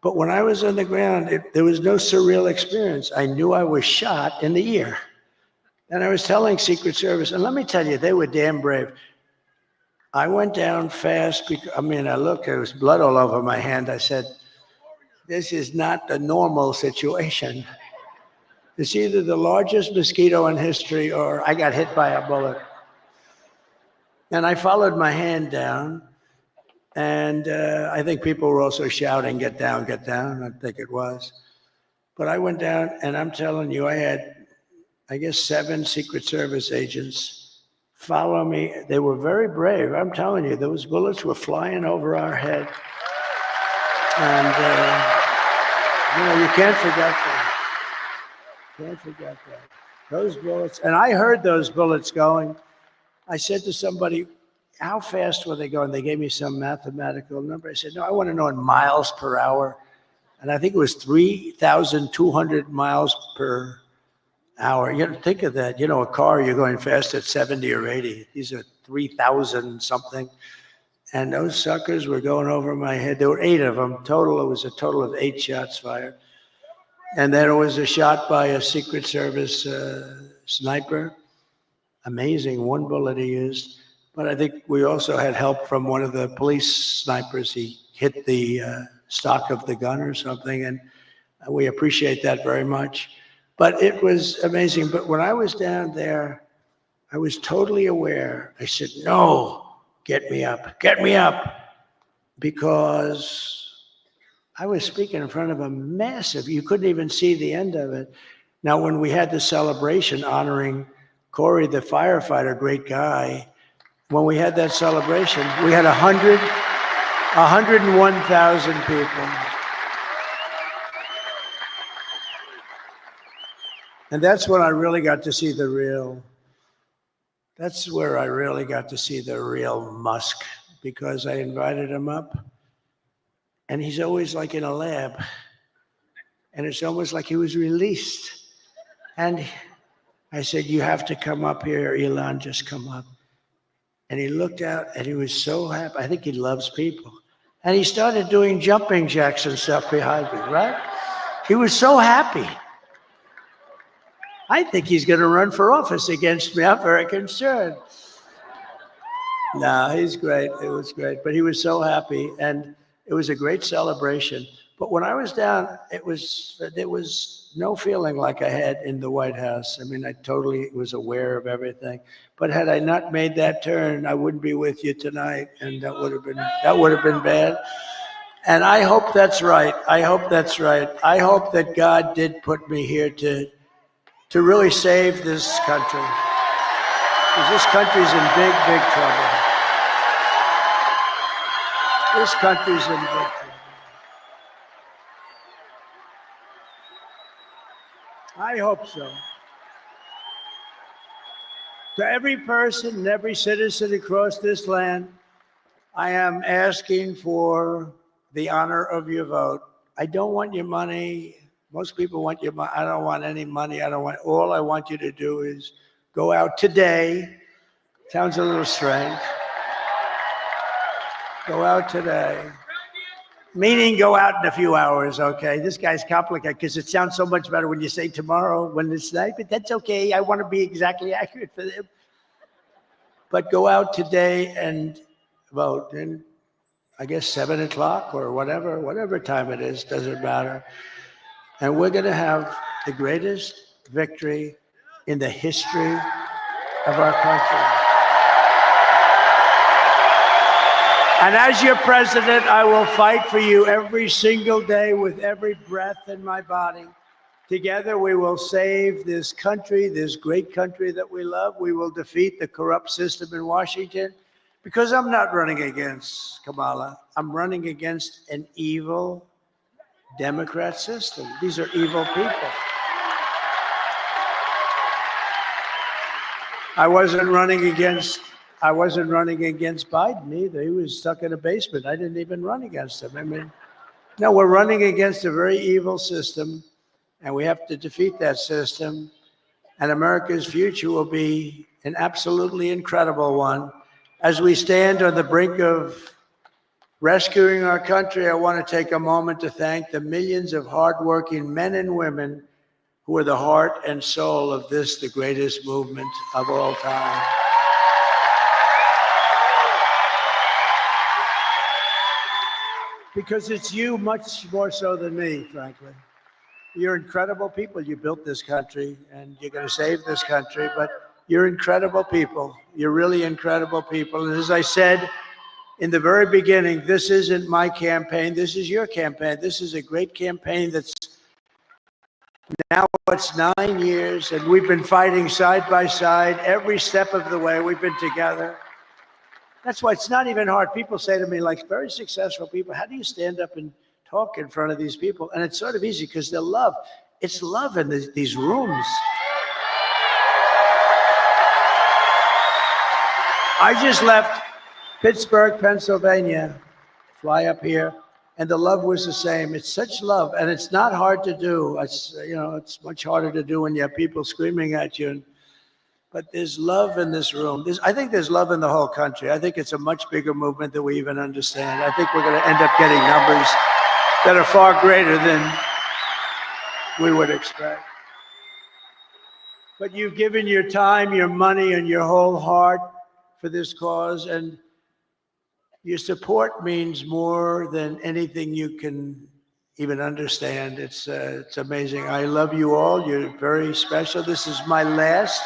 But when I was on the ground, there was no surreal experience. I knew I was shot in the ear. And I was telling Secret Service, and let me tell you, they were damn brave. I went down fast because, I looked, there was blood all over my hand. I said, this is not the normal situation. It's either the largest mosquito in history or I got hit by a bullet. And I followed my hand down, and I think people were also shouting, get down, get down. I think it was. But I went down, and I'm telling you, I had, I guess, 7 Secret Service agents follow me. They were very brave. I'm telling you, those bullets were flying over our head. And, you can't forget that. Can't forget that. Those bullets, and I heard those bullets going. I said to somebody, how fast were they going? They gave me some mathematical number. I said, no, I want to know in miles per hour. And I think it was 3,200 miles per hour. Think of that. A car, you're going fast at 70 or 80. These are 3,000 something. And those suckers were going over my head. There were 8 of them total. It was a total of 8 shots fired. And then it was a shot by a Secret Service sniper. Amazing, 1 bullet he used. But I think we also had help from one of the police snipers. He hit the stock of the gun or something, and we appreciate that very much. But it was amazing. But when I was down there, I was totally aware. I said, no, get me up, because I was speaking in front of a massive, you couldn't even see the end of it. Now, when we had the celebration honoring Corey, the firefighter, great guy, when we had that celebration, we had 101,000 people. And that's when I really got to see that's where I really got to see the real Musk, because I invited him up. And he's always like in a lab. And it's almost like he was released. And I said, you have to come up here, Elon, just come up. And he looked out and he was so happy. I think he loves people. And he started doing jumping jacks and stuff behind me, right? He was so happy. I think he's going to run for office against me. I'm very concerned. No, he's great. It was great. But he was so happy. And it was a great celebration. But when I was down, there was no feeling like I had in the White House. I totally was aware of everything. But had I not made that turn, I wouldn't be with you tonight, and that would have been bad. And I hope that's right. I hope that God did put me here to to really save this country. Because this country's in big, big trouble. This country's in big trouble. I hope so. To every person and every citizen across this land, I am asking for the honor of your vote. I don't want your money. Most people want your money. I don't want any money. All I want you to do is go out today. Sounds a little strange. Go out today. Meaning go out in a few hours, okay? This guy's complicated because it sounds so much better when you say tomorrow, when it's night, but that's okay. I want to be exactly accurate for them. But go out today and vote. And I guess 7 o'clock or whatever time it is, doesn't matter. And we're going to have the greatest victory in the history of our country. And as your president, I will fight for you every single day with every breath in my body. Together, we will save this country, this great country that we love. We will defeat the corrupt system in Washington, because I'm not running against Kamala. I'm running against an evil Democrat system. These are evil people. I wasn't running against Biden either. He was stuck in a basement. I didn't even run against him. I mean, no, we're running against a very evil system, and we have to defeat that system. And America's future will be an absolutely incredible one. As we stand on the brink of rescuing our country, I want to take a moment to thank the millions of hardworking men and women who are the heart and soul of this, the greatest movement of all time. Because it's you much more so than me, frankly. You're incredible people. You built this country, and you're going to save this country, but you're incredible people. You're really incredible people. And as I said in the very beginning, this isn't my campaign. This is your campaign. This is a great campaign that's now it's 9 years, and we've been fighting side by side every step of the way. We've been together. That's why it's not even hard. People say to me, like very successful people, how do you stand up and talk in front of these people? And it's sort of easy because they're love. It's love in these rooms. I just left Pittsburgh, Pennsylvania, fly up here, and the love was the same. It's such love, and it's not hard to do. It's, it's much harder to do when you have people screaming at you. But there's love in this room. I think there's love in the whole country. I think it's a much bigger movement than we even understand. I think we're going to end up getting numbers that are far greater than we would expect. But you've given your time, your money, and your whole heart for this cause, and your support means more than anything you can even understand. It's amazing. I love you all. You're very special. This is my last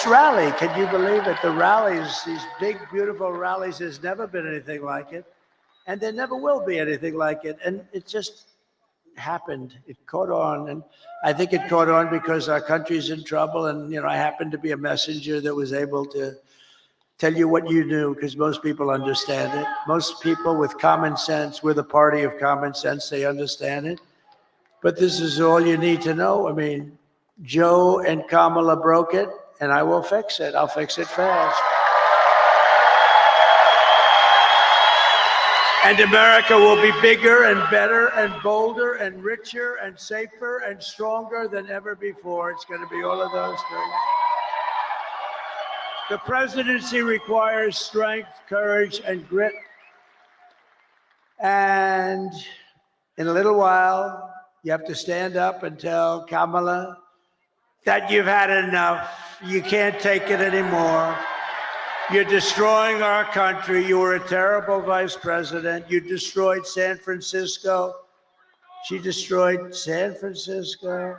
rally. Can you believe it? The rallies, these big, beautiful rallies, there's never been anything like it. And there never will be anything like it. And it just happened. It caught on. And I think it caught on because our country's in trouble. And, I happened to be a messenger that was able to tell you what you knew, because most people understand it. Most people with common sense, we're the party of common sense, they understand it. But this is all you need to know. I mean, Joe and Kamala broke it, and I will fix it. I'll fix it fast. And America will be bigger and better and bolder and richer and safer and stronger than ever before. It's going to be all of those things. The presidency requires strength, courage, and grit. And in a little while, you have to stand up and tell Kamala that you've had enough. You can't take it anymore. You're destroying our country. You were a terrible vice president. You destroyed San Francisco. She destroyed San Francisco.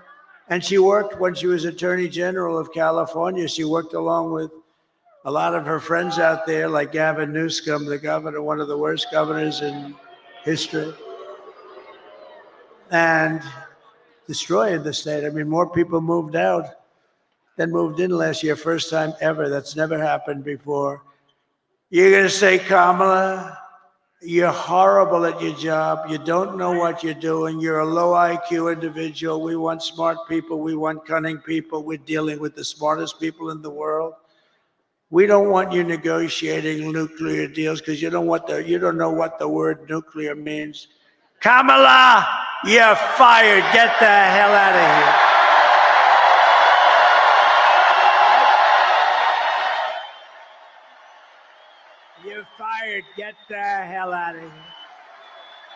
And she worked, when she was Attorney General of California, she worked along with a lot of her friends out there, like Gavin Newsom, the governor, one of the worst governors in history. And destroying the state. I mean, more people moved out than moved in last year. First time ever. That's never happened before. You're going to say, Kamala, you're horrible at your job. You don't know what you're doing. You're a low IQ individual. We want smart people. We want cunning people. We're dealing with the smartest people in the world. We don't want you negotiating nuclear deals because you don't know what the word nuclear means. Kamala, you're fired. Get the hell out of here. You're fired. Get the hell out of here.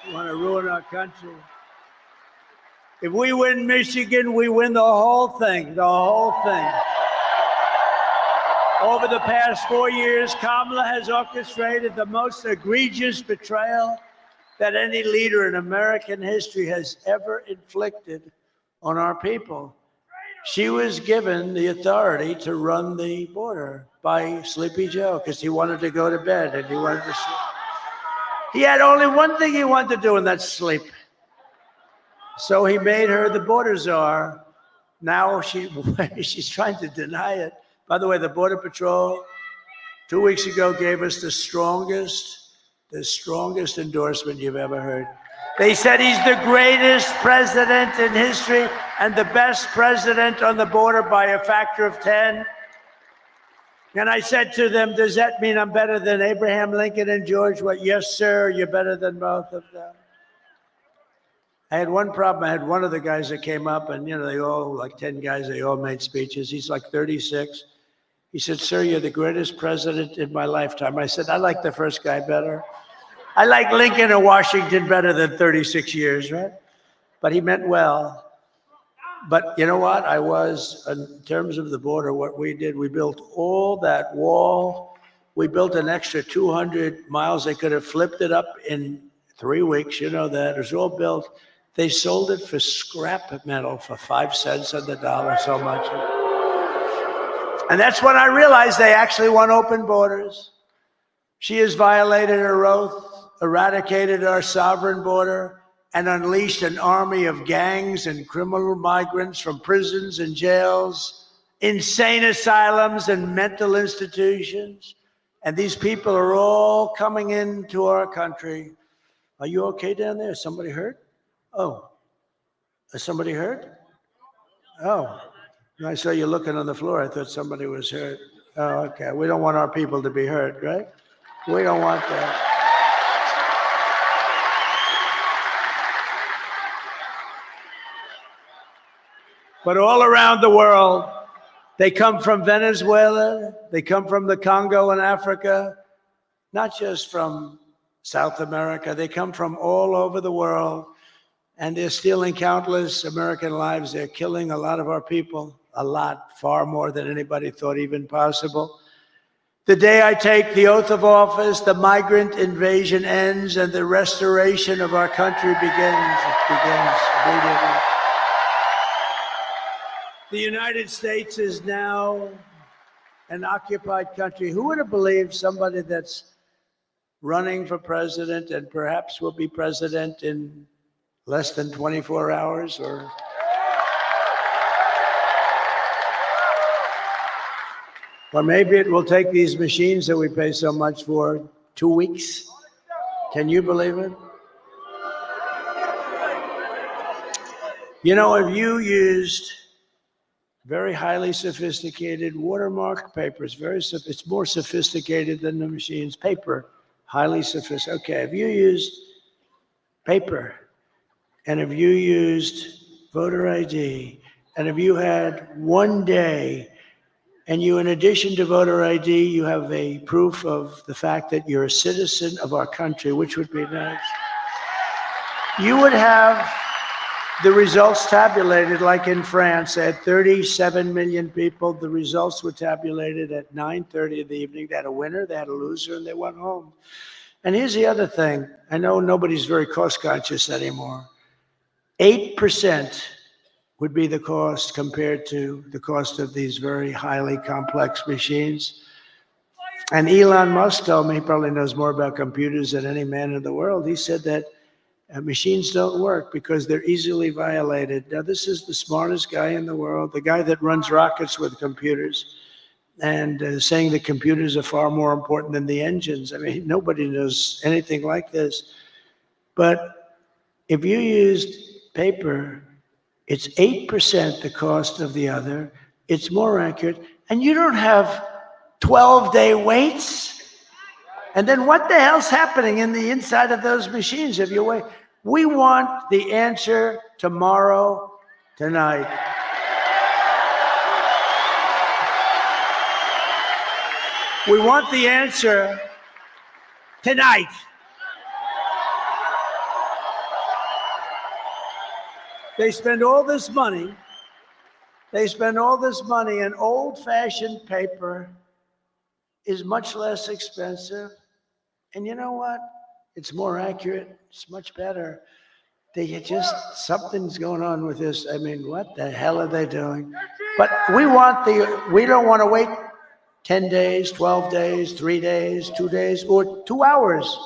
You want to ruin our country. If we win Michigan, we win the whole thing, the whole thing. Over the past 4 years, Kamala has orchestrated the most egregious betrayal that any leader in American history has ever inflicted on our people. She was given the authority to run the border by Sleepy Joe because he wanted to go to bed and he wanted to sleep. He had only one thing he wanted to do, and that's sleep. So he made her the border czar. Now she's trying to deny it. By the way, the Border Patrol 2 weeks ago gave us the strongest endorsement you've ever heard. They said he's the greatest president in history and the best president on the border by a factor of 10. And I said to them, does that mean I'm better than Abraham Lincoln and George? What? Yes, sir, you're better than both of them. I had one problem. I had one of the guys that came up and, they all, like 10 guys, they all made speeches. He's like 36. He said, sir, you're the greatest president in my lifetime. I said, I like the first guy better. I like Lincoln and Washington better than 36 years, right? But he meant well. But you know what? In terms of the border, what we did, we built all that wall. We built an extra 200 miles. They could have flipped it up in 3 weeks. You know that. It was all built. They sold it for scrap metal for 5 cents on the dollar, so much. And that's when I realized they actually want open borders. She has violated her oath, eradicated our sovereign border, and unleashed an army of gangs and criminal migrants from prisons and jails, insane asylums and mental institutions. And these people are all coming into our country. Are you okay down there? Is somebody hurt? Oh, is somebody hurt? Oh, I saw you looking on the floor. I thought somebody was hurt. Oh, okay. We don't want our people to be hurt, right? We don't want that. But all around the world, they come from Venezuela, they come from the Congo in Africa, not just from South America. They come from all over the world, and they're stealing countless American lives. They're killing a lot of our people, a lot, far more than anybody thought even possible. The day I take the oath of office, the migrant invasion ends and the restoration of our country begins. It begins immediately. The United States is now an occupied country. Who would have believed somebody that's running for president and perhaps will be president in less than 24 hours or... Or maybe it will take these machines that we pay so much for 2 weeks. Can you believe it? You know, if you used very highly sophisticated watermark paper, it's more sophisticated than the machines. Paper, highly sophisticated. Okay, if you used paper, and if you used voter ID, and if you had 1 day, and you, in addition to voter ID, you have a proof of the fact that you're a citizen of our country, which would be nice. You would have the results tabulated like in France. They had 37 million people. The results were tabulated at 9:30 in the evening. They had a winner, they had a loser, and they went home. And here's the other thing. I know nobody's very cost conscious anymore. 8% would be the cost compared to the cost of these very highly complex machines. And Elon Musk told me, he probably knows more about computers than any man in the world. He said that Machines don't work because they're easily violated. Now, this is the smartest guy in the world, the guy that runs rockets with computers, and saying the computers are far more important than the engines. I mean, nobody knows anything like this. But if you used paper, it's 8% the cost of the other. It's more accurate. And you don't have 12-day waits. And then what the hell's happening in the inside of those machines if you wait? We want the answer tomorrow, tonight. We want the answer tonight. They spend all this money. They spend all this money, and old-fashioned paper is much less expensive. And you know what? It's more accurate. It's much better. Something's going on with this. I mean, what the hell are they doing? But we don't want to wait 10 days, 12 days, 3 days, 2 days, or 2 hours.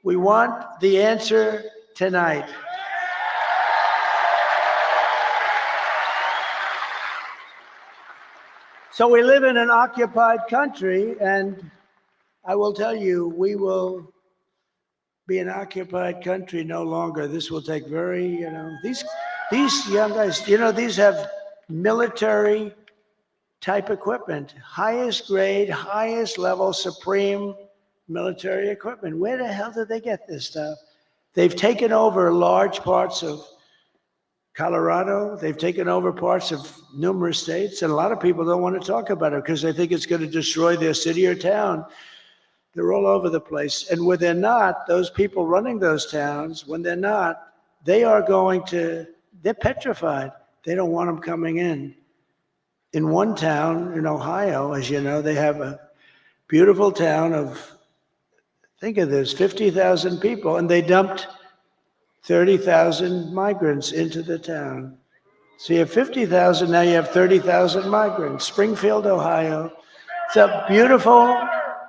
We want the answer tonight. So we live in an occupied country, and I will tell you, we will be an occupied country no longer. This will take these young guys, these have military type equipment, highest grade, highest level, supreme military equipment. Where the hell did they get this stuff? They've taken over large parts of Colorado. They've taken over parts of numerous states, and a lot of people don't want to talk about it because they think it's going to destroy their city or town. They're all over the place. And when they're not, those people running those towns, when they're not, they're petrified. They don't want them coming in. In one town in Ohio, as you know, they have a beautiful town of, think of this, 50,000 people, and they dumped 30,000 migrants into the town. So you have 50,000, now you have 30,000 migrants. Springfield, Ohio.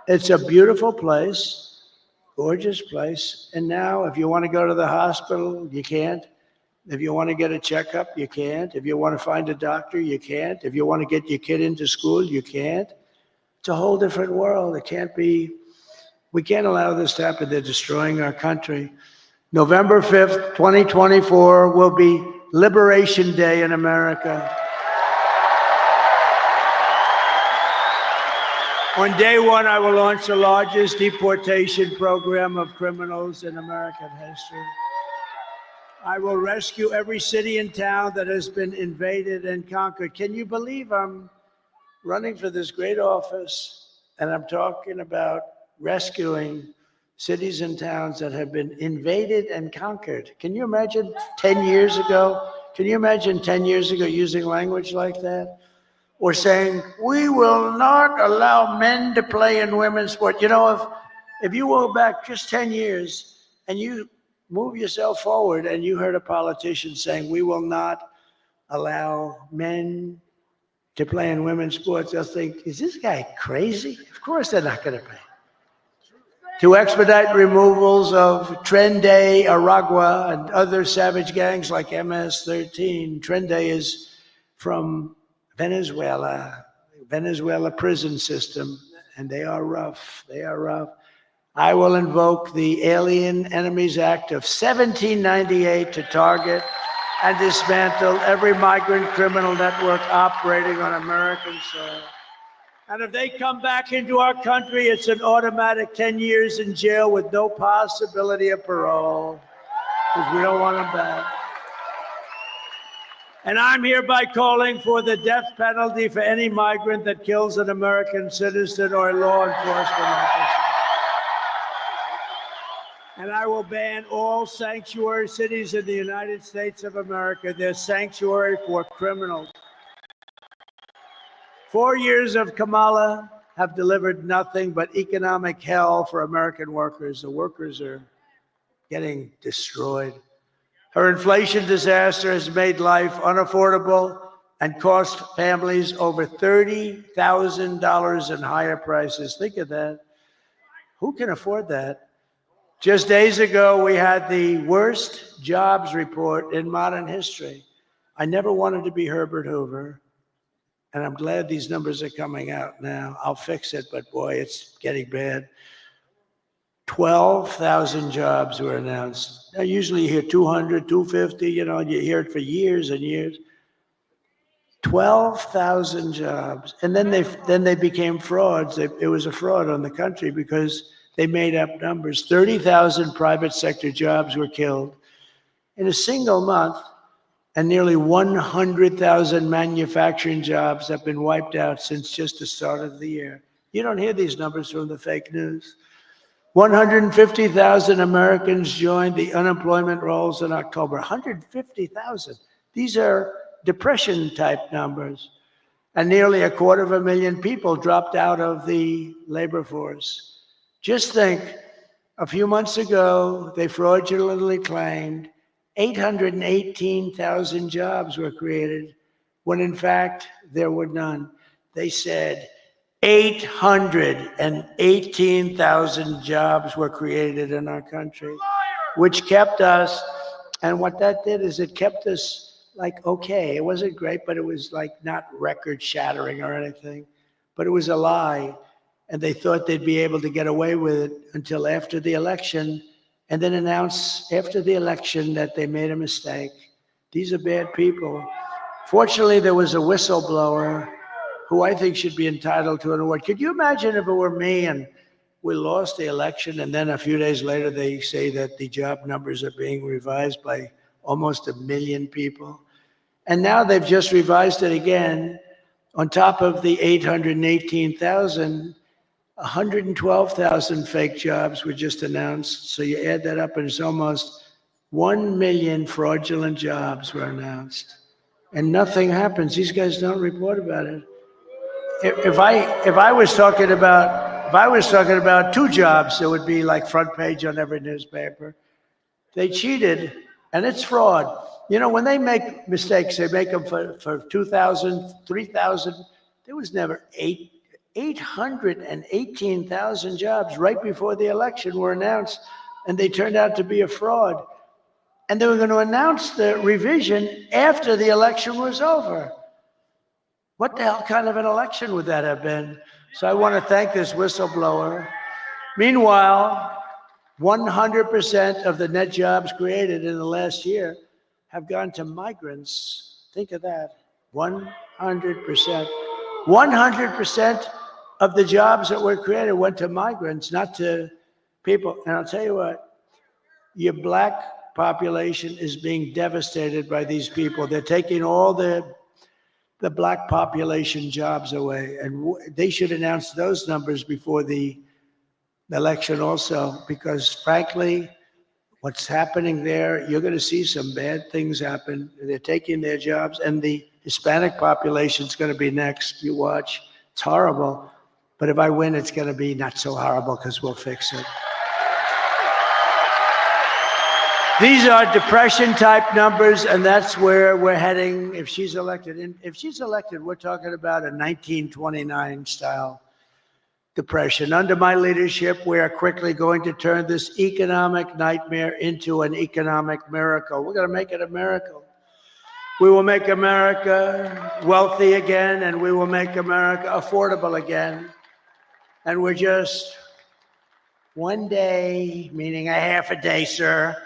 It's a beautiful place, gorgeous place. And now if you want to go to the hospital, you can't. If you want to get a checkup, you can't. If you want to find a doctor, you can't. If you want to get your kid into school, you can't. It's a whole different world. We can't allow this to happen. They're destroying our country. November 5th, 2024 will be Liberation Day in America. On day one, I will launch the largest deportation program of criminals in American history. I will rescue every city and town that has been invaded and conquered. Can you believe I'm running for this great office and I'm talking about rescuing cities and towns that have been invaded and conquered? Can you imagine 10 years ago? Can you imagine 10 years ago using language like that? Or saying, we will not allow men to play in women's sport. If you go back just 10 years and you move yourself forward and you heard a politician saying, we will not allow men to play in women's sports, they'll think, is this guy crazy? Of course they're not going to pay. To expedite removals of Tren Aragua and other savage gangs like MS-13. Tren is from Venezuela prison system, and they are rough. I will invoke the Alien Enemies Act of 1798 to target and dismantle every migrant criminal network operating on American soil. And if they come back into our country, it's an automatic 10 years in jail with no possibility of parole, because we don't want them back. And I'm hereby calling for the death penalty for any migrant that kills an American citizen or a law enforcement officer. And I will ban all sanctuary cities in the United States of America. They're sanctuary for criminals. 4 years of Kamala have delivered nothing but economic hell for American workers. The workers are getting destroyed. Her inflation disaster has made life unaffordable and cost families over $30,000 in higher prices. Think of that. Who can afford that? Just days ago, we had the worst jobs report in modern history. I never wanted to be Herbert Hoover, and I'm glad these numbers are coming out now. I'll fix it, but boy, it's getting bad. 12,000 jobs were announced. Now, usually you hear 200, 250, and you hear it for years and years. 12,000 jobs. And then they became frauds. It was a fraud on the country because they made up numbers. 30,000 private sector jobs were killed in a single month, and nearly 100,000 manufacturing jobs have been wiped out since just the start of the year. You don't hear these numbers from the fake news. 150,000 Americans joined the unemployment rolls in October. 150,000. These are depression-type numbers. And nearly 250,000 people dropped out of the labor force. Just think, a few months ago, they fraudulently claimed 818,000 jobs were created, when in fact, there were none. They said 818,000 jobs were created in our country, which kept us, and what that did is it kept us like, okay, it wasn't great, but it was like not record shattering or anything, but it was a lie. And they thought they'd be able to get away with it until after the election, and then announce after the election that they made a mistake. These are bad people. Fortunately, there was a whistleblower who I think should be entitled to an award. Could you imagine if it were me and we lost the election, and then a few days later they say that the job numbers are being revised by almost 1 million people? And now they've just revised it again. On top of the 818,000, 112,000 fake jobs were just announced. So you add that up and it's almost 1 million fraudulent jobs were announced. And nothing happens. These guys don't report about it. If I was talking about 2 jobs, it would be like front page on every newspaper. They cheated, and it's fraud. When they make mistakes, they make them for 2,000, 3,000. There was never 818,000 jobs right before the election were announced, and they turned out to be a fraud. And they were going to announce the revision after the election was over. What the hell kind of an election would that have been? So I want to thank this whistleblower. Meanwhile, 100% of the net jobs created in the last year have gone to migrants. Think of that, 100%. 100% of the jobs that were created went to migrants, not to people. And I'll tell you what, your black population is being devastated by these people. They're taking all the black population jobs away. And they should announce those numbers before the election also, because frankly, what's happening there, you're going to see some bad things happen. They're taking their jobs, and the Hispanic population is going to be next. You watch. It's horrible. But if I win, it's going to be not so horrible because we'll fix it. These are depression-type numbers, and that's where we're heading if she's elected. And if she's elected, we're talking about a 1929-style depression. Under my leadership, we are quickly going to turn this economic nightmare into an economic miracle. We're going to make it a miracle. We will make America wealthy again, and we will make America affordable again. And we're just one day, meaning a half a day, sir,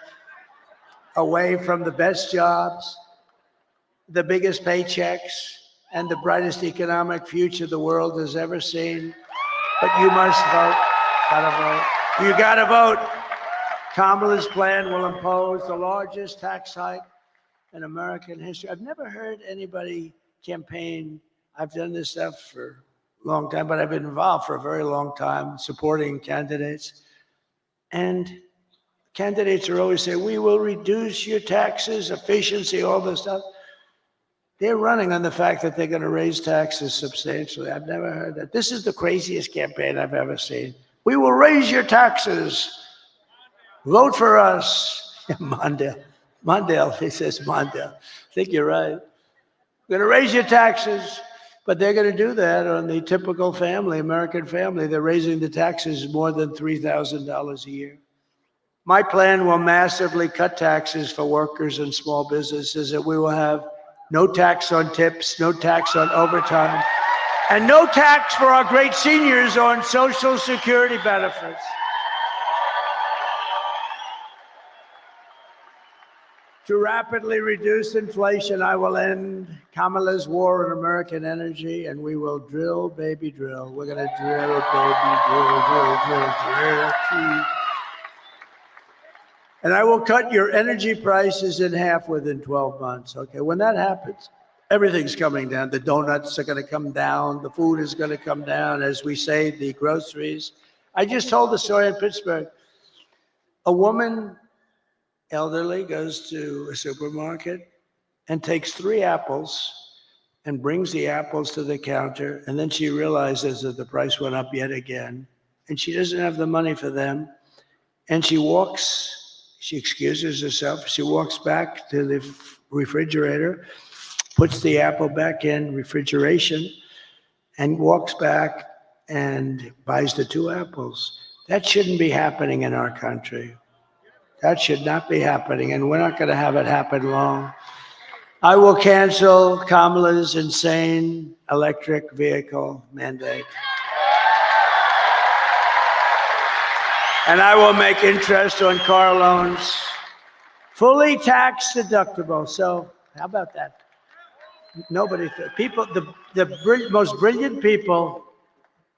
away from the best jobs, the biggest paychecks, and the brightest economic future the world has ever seen. But you must vote. Gotta vote. You gotta vote. Kamala's plan will impose the largest tax hike in American history. I've never heard anybody campaign. I've done this stuff for a long time, but I've been involved for a very long time supporting candidates. And candidates are always saying, we will reduce your taxes, efficiency, all this stuff. They're running on the fact that they're going to raise taxes substantially. I've never heard that. This is the craziest campaign I've ever seen. We will raise your taxes. Vote for us. Mondale, he says Mondale. I think you're right. We're going to raise your taxes, but they're going to do that on the typical family, American family. They're raising the taxes more than $3,000 a year. My plan will massively cut taxes for workers and small businesses, and we will have no tax on tips, no tax on overtime, and no tax for our great seniors on Social Security benefits. To rapidly reduce inflation, I will end Kamala's war on American energy, and we will drill, baby, drill. We're going to drill, baby, drill. And I will cut your energy prices in half within 12 months. Okay, when that happens, everything's coming down. The donuts are going to come down. The food is going to come down. As we say, the groceries. I just told the story in Pittsburgh. A woman, elderly, goes to a supermarket and takes 3 apples and brings the apples to the counter. And then she realizes that the price went up yet again. And she doesn't have the money for them. And she excuses herself. She walks back to the refrigerator, puts the apple back in refrigeration, and walks back and buys the 2 apples. That shouldn't be happening in our country. That should not be happening, and we're not going to have it happen long. I will cancel Kamala's insane electric vehicle mandate. And I will make interest on car loans fully tax deductible. So how about that? Nobody, people, the most brilliant people,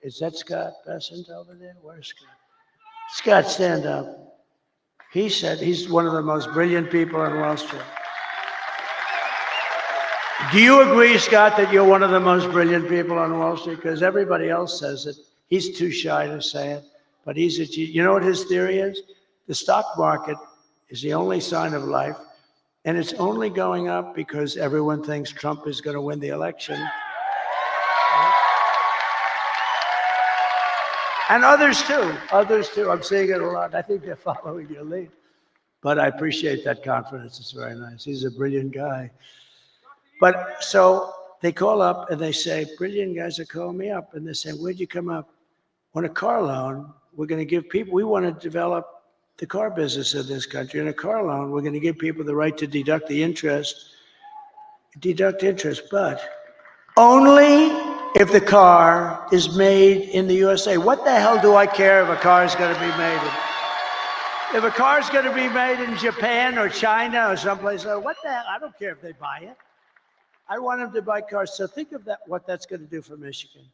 is that Scott Bessent over there? Where's Scott? Scott, stand up. He said he's one of the most brilliant people on Wall Street. Do you agree, Scott, that you're one of the most brilliant people on Wall Street? Because everybody else says it. He's too shy to say it. But you know what his theory is? The stock market is the only sign of life, and it's only going up because everyone thinks Trump is going to win the election. And others too. I'm seeing it a lot. I think they're following your lead. But I appreciate that confidence. It's very nice. He's a brilliant guy. But so they call up and they say, brilliant guys are calling me up. And they say, where'd you come up? On a car loan, we're going to give people, we want to develop the car business in this country. In a car loan, we're going to give people the right to deduct interest, but only if the car is made in the USA. What the hell do I care if a car is going to be made in? If a car is going to be made in Japan or China or someplace else, what the hell? I don't care if they buy it. I want them to buy cars. So think of that, what that's going to do for Michigan.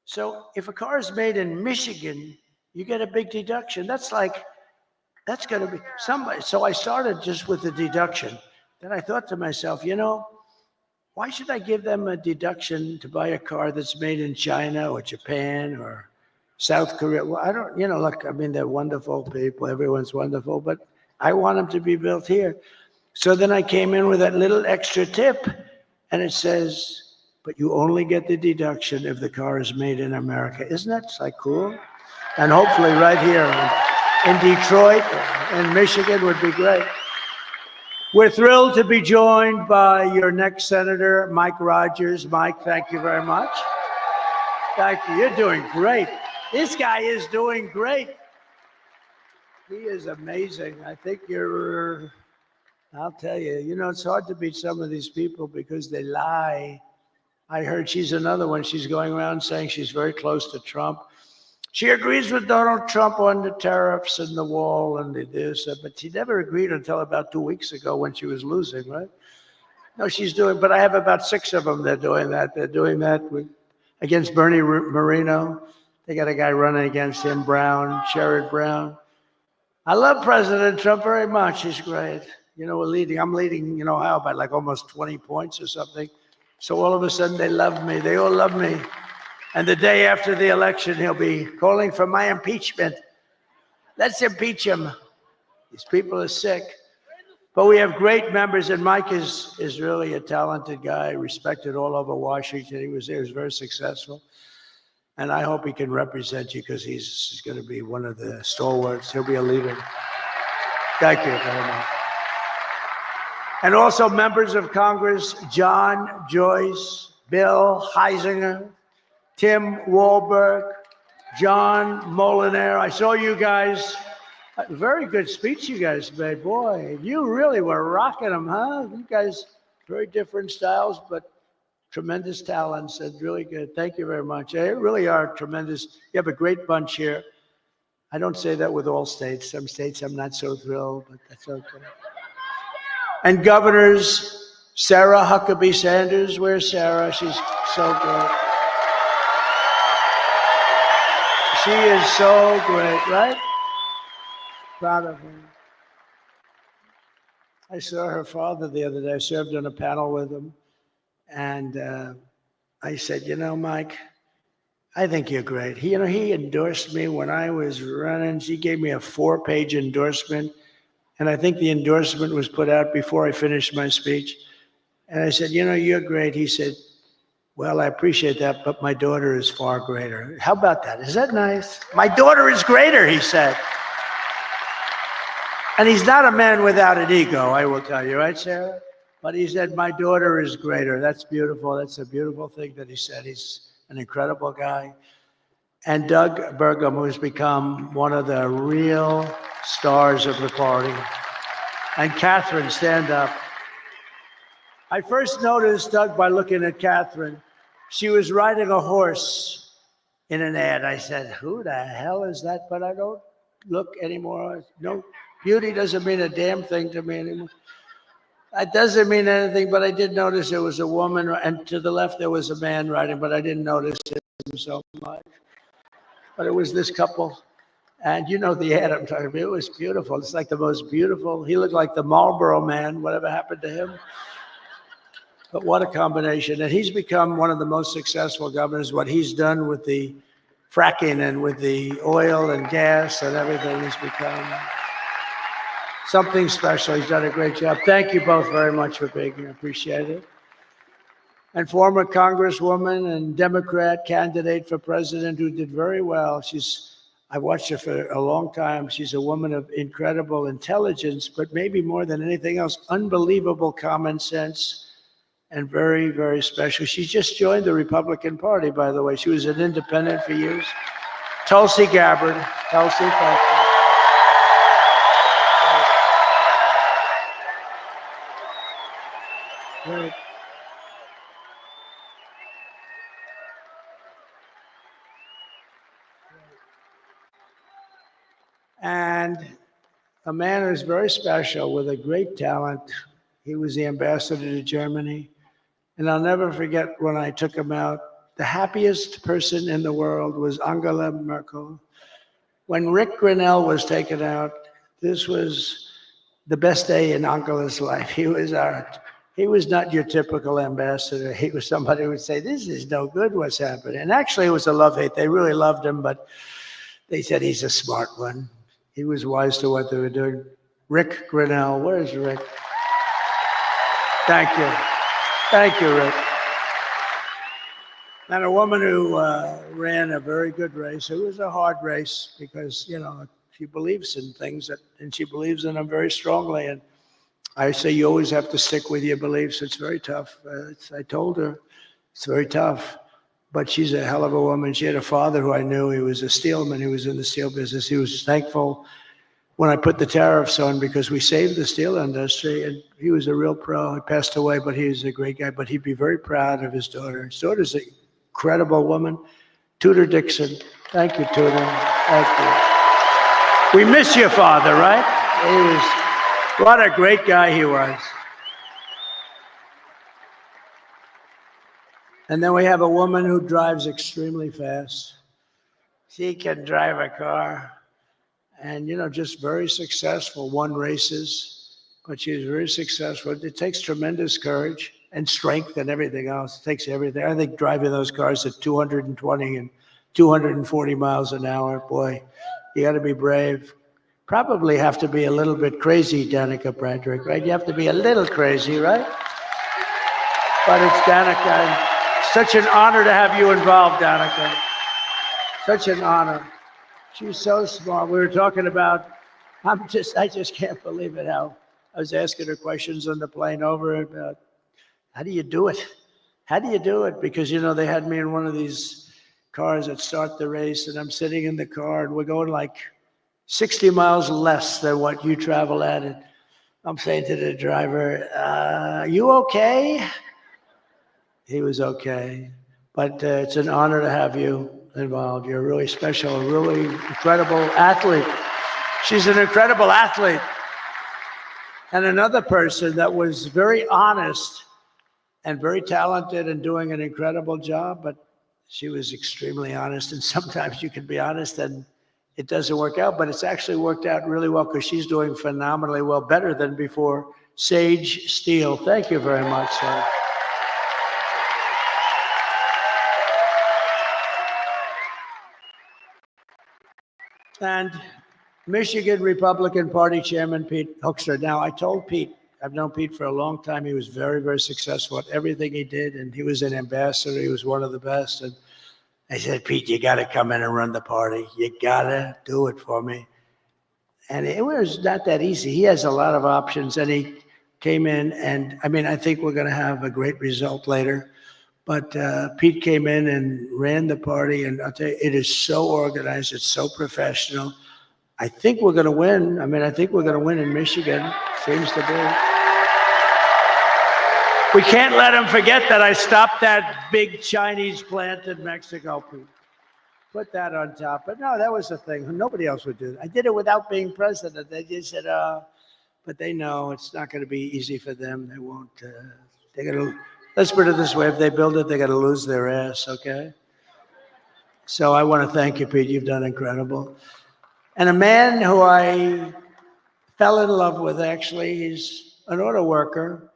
So if a car is made in Michigan, you get a big deduction. That's going to be somebody. So I started just with the deduction. Then I thought to myself, why should I give them a deduction to buy a car that's made in China or Japan or South Korea? Well, I don't, look, I mean, they're wonderful people. Everyone's wonderful, but I want them to be built here. So then I came in with that little extra tip, and it says, but you only get the deduction if the car is made in America. Isn't that like cool? And hopefully right here in Detroit and Michigan would be great. We're thrilled to be joined by your next senator, Mike Rogers. Mike, thank you very much. Thank you. You're doing great. This guy is doing great. He is amazing. I think I'll tell you, it's hard to beat some of these people because they lie. I heard she's another one. She's going around saying she's very close to Trump. She agrees with Donald Trump on the tariffs and the wall and this, but she never agreed until about 2 weeks ago when she was losing, right? No, she's doing, but I have about 6 of them. They're doing that. They're doing that against Bernie Moreno. They got a guy running against him, Sherrod Brown. I love President Trump very much. He's great. We're leading. I'm leading in Ohio by like almost 20 points or something. So all of a sudden they love me. They all love me. And the day after the election, he'll be calling for my impeachment. Let's impeach him. These people are sick. But we have great members, and Mike is really a talented guy, respected all over Washington. He was very successful. And I hope he can represent you because he's going to be one of the stalwarts. He'll be a leader. Thank you very much. And also members of Congress, John Joyce, Bill Heisinger, Tim Walberg, John Molinaire. I saw you guys Very good speech you guys made. Boy, you really were rocking them, huh? You guys, very different styles, but tremendous talents and really good. Thank you very much. You really are tremendous. You have a great bunch here. I don't say that with all states. Some states I'm not so thrilled, but that's okay. And governors, Sarah Huckabee Sanders. Where's Sarah? She's so good. She is so great, right? Proud of her. I saw her father the other day. I served on a panel with him. And I said, you know, Mike, I think you're great. He endorsed me when I was running. He gave me a 4-page endorsement. And I think the endorsement was put out before I finished my speech. And I said, you know, you're great. He said, well, I appreciate that, but my daughter is far greater. How about that? Is that nice? My daughter is greater, he said. And he's not a man without an ego, I will tell you, right, Sarah? But he said, my daughter is greater. That's beautiful. That's a beautiful thing that he said. He's an incredible guy. And Doug Burgum, who's become one of the real stars of the party. And Catherine, stand up. I first noticed Doug by looking at Catherine. She was riding a horse in an ad. I said, who the hell is that? But I don't look anymore. No, beauty doesn't mean a damn thing to me anymore. It doesn't mean anything, but I did notice there was a woman, and to the left there was a man riding, but I didn't notice him so much. But it was this couple, and you know the ad I'm talking about. It was beautiful. It's like the most beautiful. He looked like the Marlboro Man. Whatever happened to him? But what a combination. And he's become one of the most successful governors. What he's done with the fracking and with the oil and gas and everything has become something special. He's done a great job. Thank you both very much for being here. Appreciate it. And former Congresswoman and Democrat candidate for president who did very well. I watched her for a long time. She's a woman of incredible intelligence, but maybe more than anything else, unbelievable common sense and very, very special. She just joined the Republican Party, by the way. She was an independent for years. Tulsi Gabbard. Tulsi, thank you. Great. And a man who's very special with a great talent. He was the ambassador to Germany. And I'll never forget when I took him out, the happiest person in the world was Angela Merkel. When Rick Grinnell was taken out, this was the best day in Angela's life. He was not your typical ambassador. He was somebody who would say, this is no good, what's happening? And actually it was a love-hate. They really loved him, but they said he's a smart one. He was wise to what they were doing. Rick Grinnell, where's Rick? Thank you. Thank you, Rick. And a woman who ran a very good race. It was a hard race because, you know, she believes in things and she believes in them very strongly. And I say you always have to stick with your beliefs. It's very tough. I told her it's very tough, but she's a hell of a woman. She had a father who I knew. He was a steelman. He was in the steel business. He was thankful when I put the tariffs on because we saved the steel industry, and he was a real pro. He passed away, but he was a great guy. But he'd be very proud of his daughter. His daughter's an incredible woman. Tudor Dixon. Thank you, Tudor. Thank you. We miss your father, right? What a great guy he was. And then we have a woman who drives extremely fast. She can drive a car. And, you know, just very successful, won races, but she's very successful. It takes tremendous courage and strength and everything else. It takes everything. I think driving those cars at 220 and 240 miles an hour, boy, you got to be brave. Probably have to be a little bit crazy, Danica Bradrick, right? You have to be a little crazy, right? But it's Danica. Such an honor to have you involved, Danica. Such an honor. She's so smart. We were talking about, I just can't believe it how I was asking her questions on the plane over about, how do you do it? How do you do it? Because, you know, they had me in one of these cars that start the race and I'm sitting in the car and we're going like 60 miles less than what you travel at. And I'm saying to the driver, you okay? He was okay. But it's an honor to have you involved. You're really special, a really incredible athlete. She's an incredible athlete. And another person that was very honest and very talented and doing an incredible job, but she was extremely honest. And sometimes you can be honest and it doesn't work out, but it's actually worked out really well because she's doing phenomenally well, better than before. Sage Steele, thank you very much, sir. And Michigan Republican Party Chairman Pete Hoekstra. Now, I told Pete, I've known Pete for a long time. He was very, very successful at everything he did, and he was an ambassador. He was one of the best. And I said, Pete, you got to come in and run the party. You got to do it for me. And it was not that easy. He has a lot of options, and he came in, and I mean, I think we're going to have a great result later. But Pete came in and ran the party, and I'll tell you, it is so organized. It's so professional. I think we're going to win. I mean, I think we're going to win in Michigan. Seems to be. We can't let them forget that I stopped that big Chinese plant in Mexico. Put that on top. But no, that was the thing. Nobody else would do it. I did it without being president. They just said, but they know it's not going to be easy for them. They won't. They're going to. Let's put it this way. If they build it, they're going to lose their ass, okay? So I want to thank you, Pete. You've done incredible. And a man who I fell in love with, actually, he's an auto worker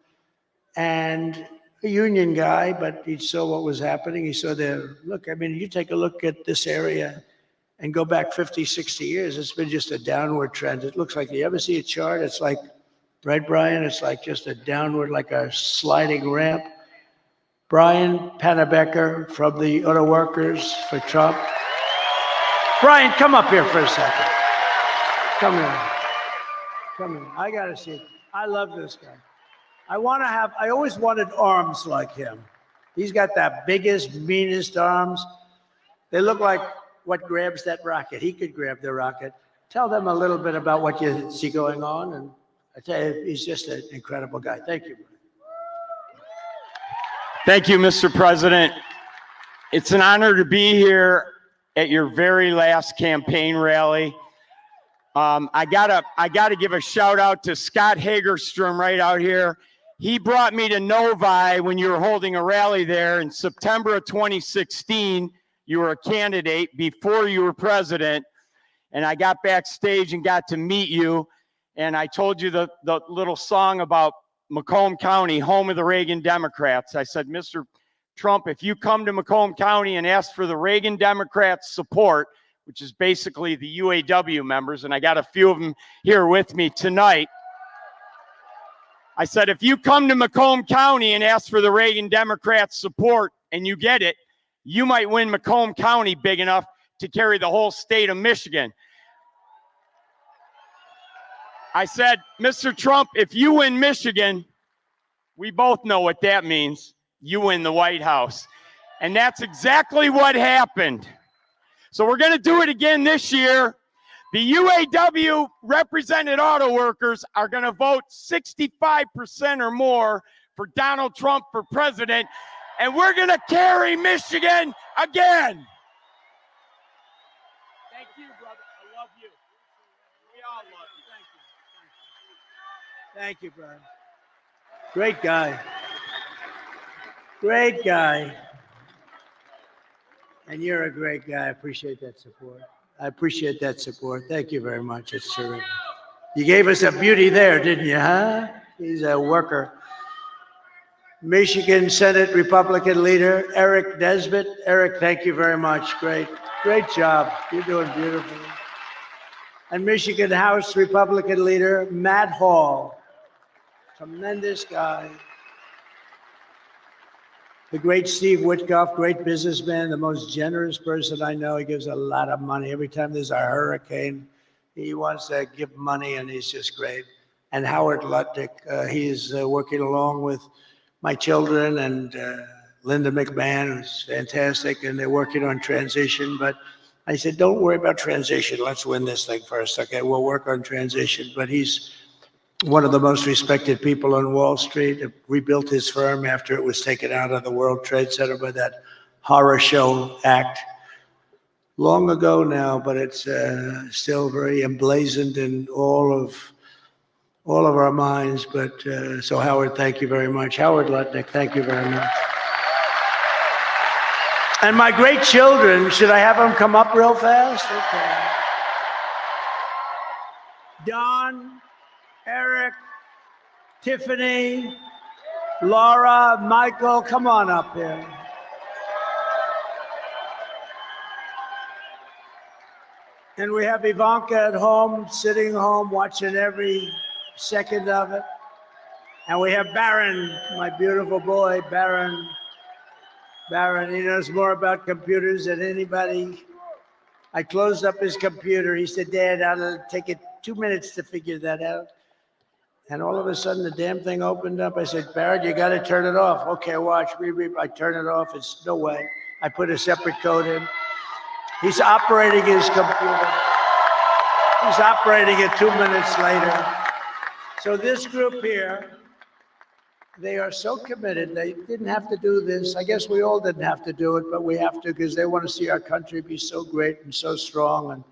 and a union guy, but he saw what was happening. He saw look, I mean, you take a look at this area and go back 50, 60 years, it's been just a downward trend. It looks like, you ever see a chart? It's like, right, Brian? It's like just a downward, like a sliding ramp. Brian Pannebecker from the Auto Workers for Trump. Brian, come up here for a second. Come here. Come here. I got to see it. I love this guy. I always wanted arms like him. He's got the biggest, meanest arms. They look like what grabs that rocket. He could grab the rocket. Tell them a little bit about what you see going on. And I tell you, he's just an incredible guy. Thank you. Thank you, Mr. President. It's an honor to be here at your very last campaign rally. I gotta give a shout out to Scott Hagerstrom right out here. He brought me to Novi when you were holding a rally there in September of 2016. You were a candidate before you were president, and I got backstage and got to meet you. And I told you the little song about Macomb County, home of the Reagan Democrats. I said, Mr. Trump, if you come to Macomb County and ask for the Reagan Democrats support, which is basically the UAW members, and I got a few of them here with me tonight. I said, if you come to Macomb County and ask for the Reagan Democrats support and you get it, you might win Macomb County big enough to carry the whole state of Michigan. I said, Mr. Trump, if you win Michigan, we both know what that means. You win the White House. And that's exactly what happened. So we're going to do it again this year. The UAW represented auto workers are going to vote 65% or more for Donald Trump for president. And we're going to carry Michigan again. Thank you, brother. I love you. We all love you. Thank you, Brian. Great guy. Great guy. And you're a great guy. I appreciate that support. I appreciate that support. Thank you very much. It's terrific. You gave us a beauty there, didn't you, huh? He's a worker. Michigan Senate Republican leader, Eric Nesbitt. Eric, thank you very much. Great job. You're doing beautiful. And Michigan House Republican leader, Matt Hall. Tremendous guy. The great Steve Witkoff, great businessman, the most generous person I know. He gives a lot of money. Every time there's a hurricane, he wants to give money, and he's just great. And Howard Lutnick, he's working along with my children and Linda McMahon, who's fantastic, and they're working on transition. But I said, don't worry about transition. Let's win this thing first. Okay, we'll work on transition. But he's one of the most respected people on Wall Street. Rebuilt his firm after it was taken out of the World Trade Center by that horror show act. Long ago now, but it's still very emblazoned in all of our minds. But so Howard, thank you very much. Howard Lutnick, thank you very much. And my great children, should I have them come up real fast? Okay. Don, Eric, Tiffany, Laura, Michael, come on up here. And we have Ivanka at home, sitting home, watching every second of it. And we have Barron, my beautiful boy, Barron. Barron, he knows more about computers than anybody. I closed up his computer. He said, Dad, I'll take it 2 minutes to figure that out. And all of a sudden, the damn thing opened up. I said, Barron, you got to turn it off. Okay, watch. I turn it off. It's no way. I put a separate code in. He's operating his computer. He's operating it 2 minutes later. So this group here, they are so committed. They didn't have to do this. I guess we all didn't have to do it, but we have to because they want to see our country be so great and so strong and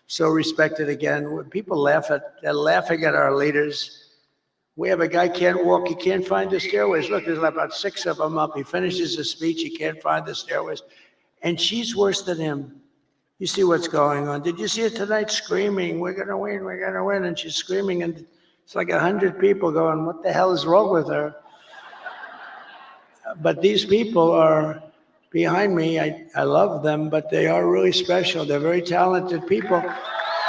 so respected again. When people they're laughing at our leaders. We have a guy can't walk. He can't find the stairways. Look, there's about 6 of them up. He finishes his speech. He can't find the stairways. And she's worse than him. You see what's going on. Did you see it tonight screaming, we're going to win, we're going to win. And she's screaming and it's like 100 people going, what the hell is wrong with her? But these people are behind me. I love them, but they are really special. They're very talented people.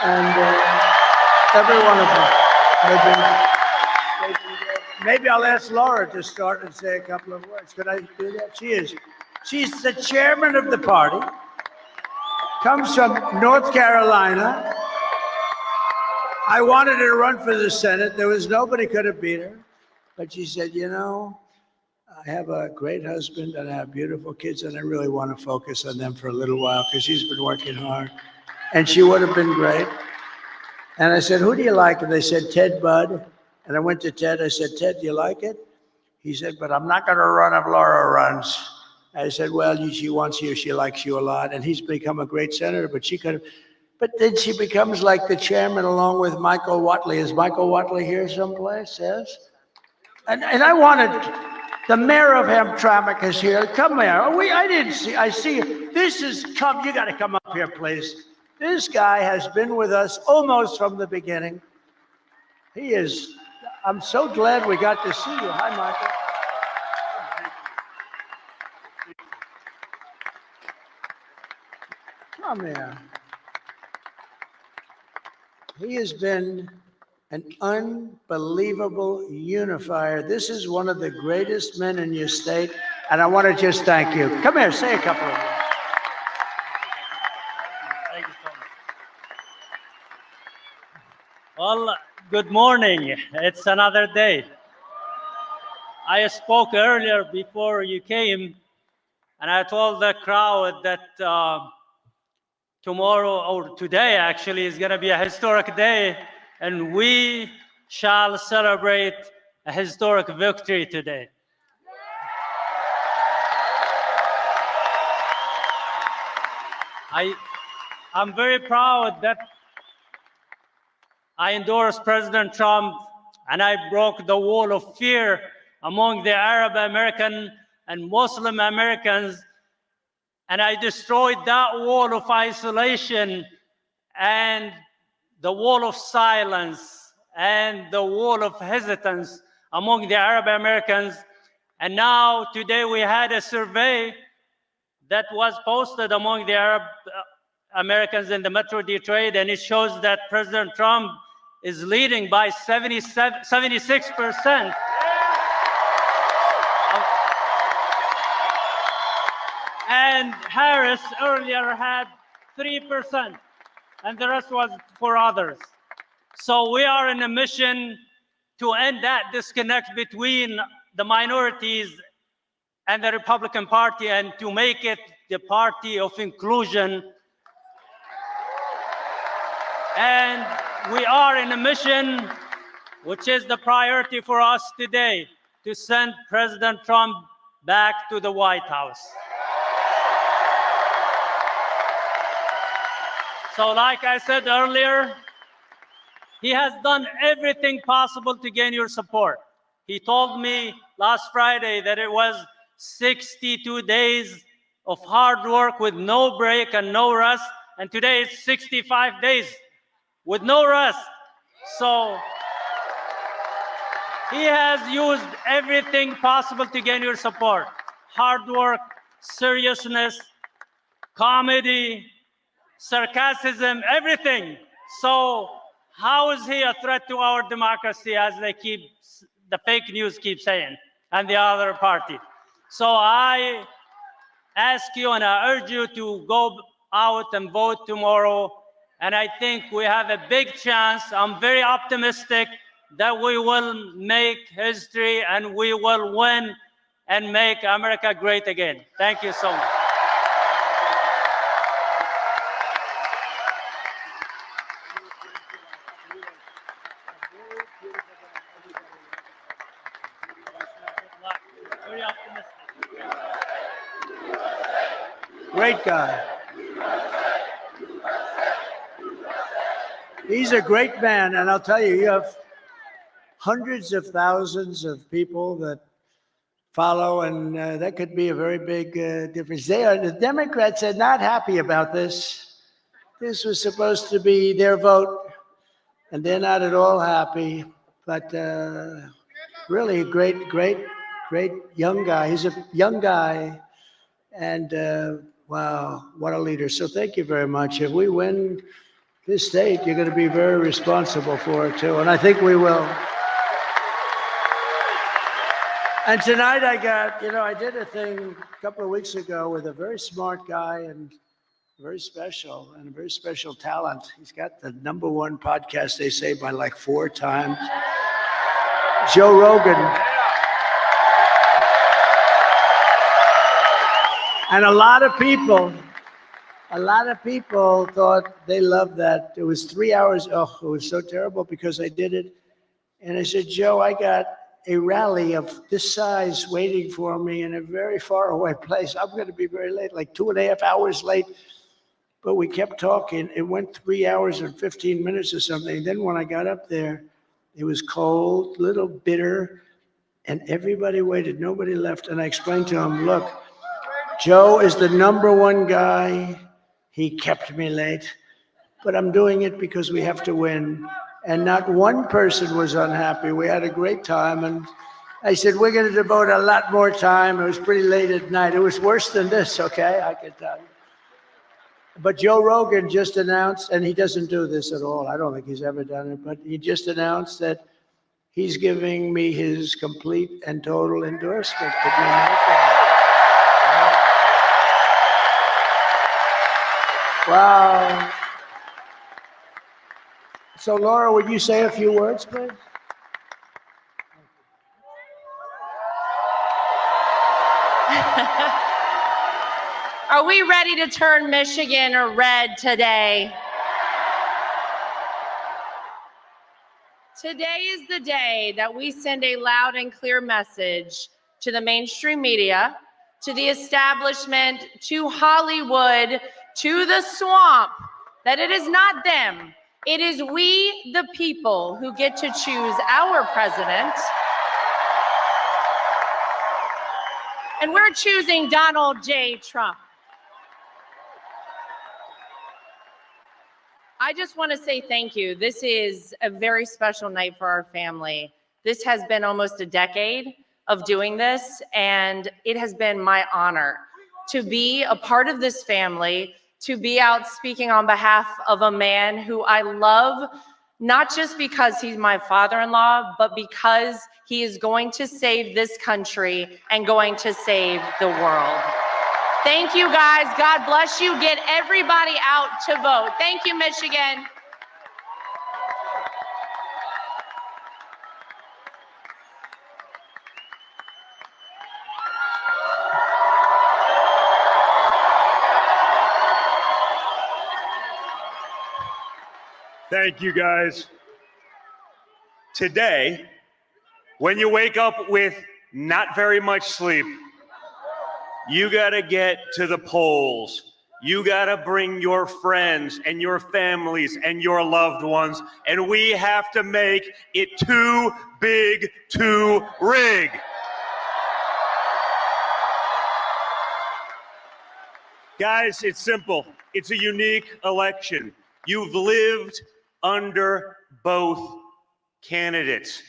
And every one of them. Maybe I'll ask Laura to start and say a couple of words. Could I do that? She's the chairman of the party. Comes from North Carolina. I wanted her to run for the Senate. There was nobody could have beat her. But she said, you know, I have a great husband and I have beautiful kids and I really want to focus on them for a little while because she's been working hard. And she would have been great. And I said, who do you like? And they said, Ted Budd. And I went to Ted. I said, Ted, do you like it? He said, but I'm not going to run if Laura runs. I said, well, she wants you. She likes you a lot. And he's become a great senator, but she could have. But then she becomes like the chairman along with Michael Watley. Is Michael Watley here someplace? Yes. And I wanted, the mayor of Hamtramck is here. Come here. I didn't see, I see you. This is, you got to come up here, please. This guy has been with us almost from the beginning. He is, I'm so glad we got to see you. Hi, Michael. Come here. He has been an unbelievable unifier. This is one of the greatest men in your state, and I want to just thank you. Come here, say a couple of words. Thank you so much. Well, good morning. It's another day. I spoke earlier before you came, and I told the crowd that tomorrow, or today actually, is going to be a historic day, and we shall celebrate a historic victory today. I'm very proud that I endorsed President Trump and I broke the wall of fear among the Arab American and Muslim Americans, and I destroyed that wall of isolation and the wall of silence and the wall of hesitance among the Arab Americans. And now today we had a survey that was posted among the Arab Americans in the Metro Detroit, and it shows that President Trump is leading by 76%. And Harris earlier had 3%, and the rest was for others. So we are in a mission to end that disconnect between the minorities and the Republican Party and to make it the party of inclusion. And we are in a mission, which is the priority for us today, to send President Trump back to the White House. So like I said earlier, he has done everything possible to gain your support. He told me last Friday that it was 62 days of hard work with no break and no rest, and today it's 65 days with no rest. So he has used everything possible to gain your support. Hard work, seriousness, comedy, sarcasm, everything. So how is he a threat to our democracy, as the fake news keep saying, and the other party? So I ask you and I urge you to go out and vote tomorrow. And I think we have a big chance. I'm very optimistic that we will make history and we will win and make America great again. Thank you so much. Very optimistic. Great guy. He's a great man, and I'll tell you, you have hundreds of thousands of people that follow, and that could be a very big difference. The Democrats are not happy about this. This was supposed to be their vote, and they're not at all happy. But really, a great young guy. He's a young guy, and wow, what a leader. So thank you very much. If we win this state, you're going to be very responsible for it, too, and I think we will. And tonight I did a thing a couple of weeks ago with a very smart guy and very special and a very special talent. He's got the #1 podcast, they say, by like 4 times. Joe Rogan. And a lot of people thought they loved that. It was 3 hours. Oh, it was so terrible because I did it. And I said, Joe, I got a rally of this size waiting for me in a very far away place. I'm going to be very late, like 2.5 hours late. But we kept talking. It went 3 hours and 15 minutes or something. Then when I got up there, it was cold, a little bitter, and everybody waited. Nobody left. And I explained to him, look, Joe is the #1 guy. He kept me late, but I'm doing it because we have to win. And not one person was unhappy. We had a great time. And I said, we're going to devote a lot more time. It was pretty late at night. It was worse than this, okay? I can tell you. But Joe Rogan just announced, and he doesn't do this at all. I don't think he's ever done it, but he just announced that he's giving me his complete and total endorsement to be my guy. Wow. So, Laura, would you say a few words, please? Are we ready to turn Michigan red today? Today is the day that we send a loud and clear message to the mainstream media, to the establishment, to Hollywood, to the swamp, that it is not them. It is we, the people, who get to choose our president. And we're choosing Donald J. Trump. I just want to say thank you. This is a very special night for our family. This has been almost a decade of doing this, and it has been my honor to be a part of this family, to be out speaking on behalf of a man who I love, not just because he's my father-in-law, but because he is going to save this country and going to save the world. Thank you, guys. God bless you. Get everybody out to vote. Thank you, Michigan. Thank you, guys. Today, when you wake up with not very much sleep, you gotta get to the polls. You gotta bring your friends and your families and your loved ones, and we have to make it too big to rig. Guys, it's simple. It's a unique election. You've lived under both candidates.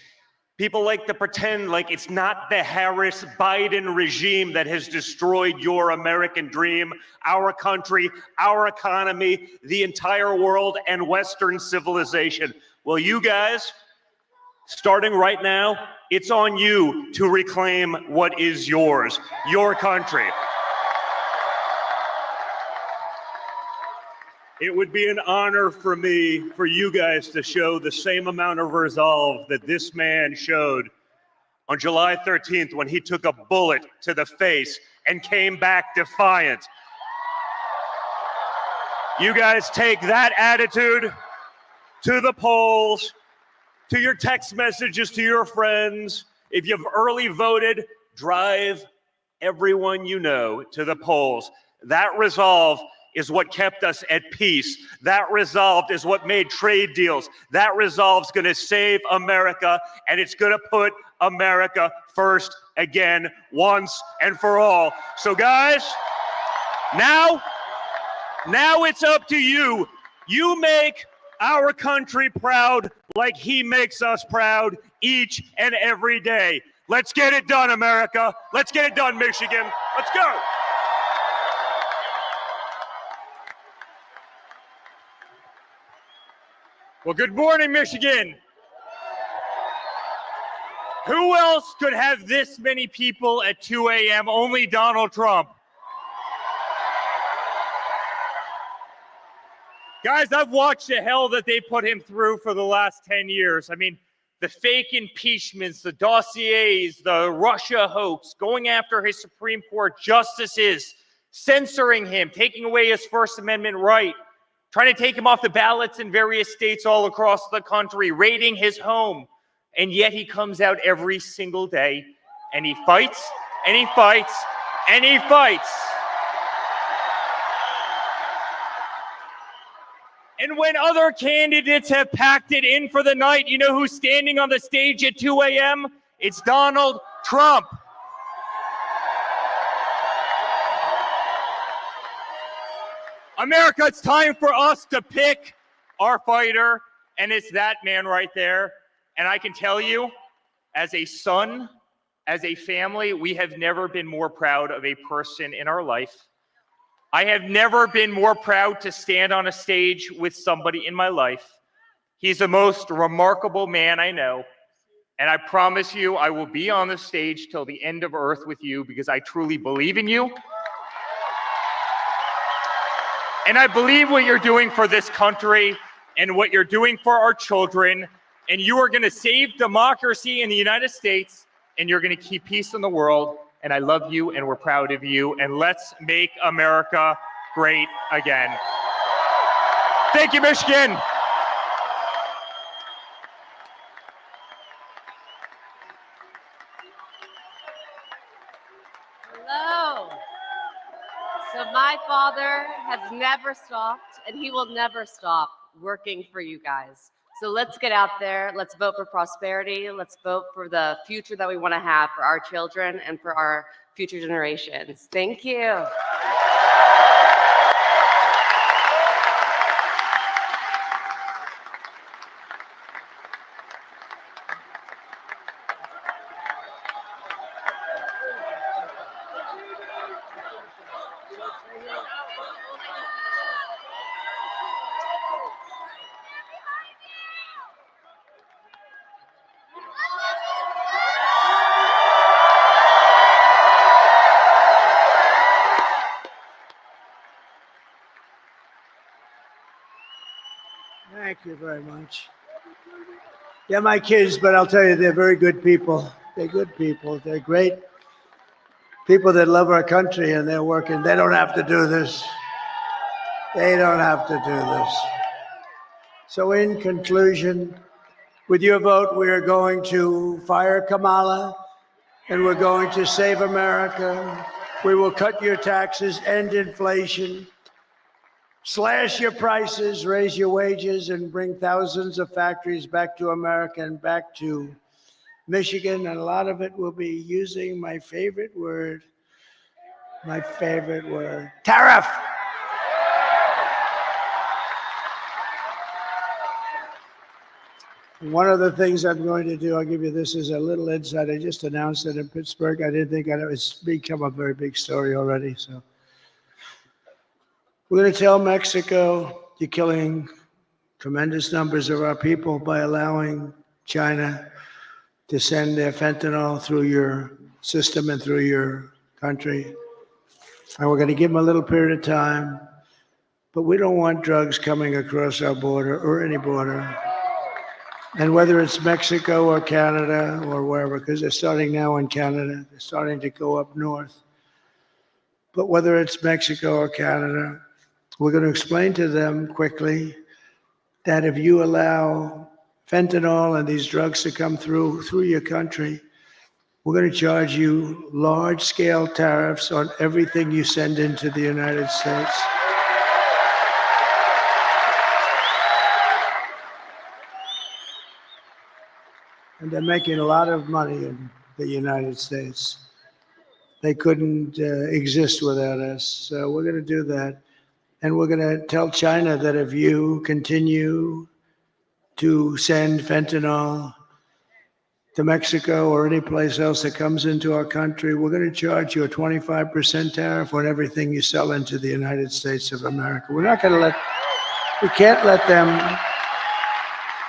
People like to pretend like it's not the Harris-Biden regime that has destroyed your American dream, our country, our economy, the entire world, and Western civilization. Well, you guys, starting right now, it's on you to reclaim what is yours, your country. It would be an honor for me, for you guys to show the same amount of resolve that this man showed on July 13th when he took a bullet to the face and came back defiant. You guys take that attitude to the polls, to your text messages to your friends. If you've early voted, drive everyone you know to the polls. That resolve is what kept us at peace. That resolve is what made trade deals. That resolve's gonna save America, and it's gonna put America first again, once and for all. So guys, now it's up to you. You make our country proud like he makes us proud each and every day. Let's get it done, America. Let's get it done, Michigan. Let's go. Well, good morning, Michigan. Who else could have this many people at 2 a.m.? Only Donald Trump. Guys, I've watched the hell that they put him through for the last 10 years. I mean, the fake impeachments, the dossiers, the Russia hoax, going after his Supreme Court justices, censoring him, taking away his First Amendment right, trying to take him off the ballots in various states all across the country, raiding his home. And yet he comes out every single day and he fights and he fights and he fights. And when other candidates have packed it in for the night, you know who's standing on the stage at 2 a.m.? It's Donald Trump. America, it's time for us to pick our fighter, and it's that man right there. And I can tell you, as a son, as a family, we have never been more proud of a person in our life. I have never been more proud to stand on a stage with somebody in my life. He's the most remarkable man I know. And I promise you, I will be on the stage till the end of earth with you because I truly believe in you. And I believe what you're doing for this country and what you're doing for our children. And you are going to save democracy in the United States, and you're going to keep peace in the world. And I love you, and we're proud of you. And let's make America great again. Thank you, Michigan. Hello. So my father has never stopped, and he will never stop working for you guys. So let's get out there. Let's vote for prosperity. Let's vote for the future that we want to have for our children and for our future generations. Thank you. Thank you very much. They're my kids, but I'll tell you, they're very good people. They're good people. They're great people that love our country, and they're working. They don't have to do this. They don't have to do this. So in conclusion, with your vote, we are going to fire Kamala, and we're going to save America. We will cut your taxes, end inflation, slash your prices, raise your wages, and bring thousands of factories back to America and back to Michigan. And a lot of it will be using my favorite word, tariff. One of the things I'm going to do, I'll give you this as a little insight. I just announced it in Pittsburgh. I didn't think it's become a very big story already. So we're going to tell Mexico, you're killing tremendous numbers of our people by allowing China to send their fentanyl through your system and through your country. And we're going to give them a little period of time. But we don't want drugs coming across our border or any border. And whether it's Mexico or Canada or wherever, because they're starting now in Canada, they're starting to go up north. But whether it's Mexico or Canada, we're going to explain to them quickly that if you allow fentanyl and these drugs to come through your country, we're going to charge you large-scale tariffs on everything you send into the United States. And they're making a lot of money in the United States. They couldn't exist without us. So we're going to do that. And we're going to tell China that if you continue to send fentanyl to Mexico or any place else that comes into our country, we're going to charge you a 25% tariff on everything you sell into the United States of America. We're not going to we can't let them.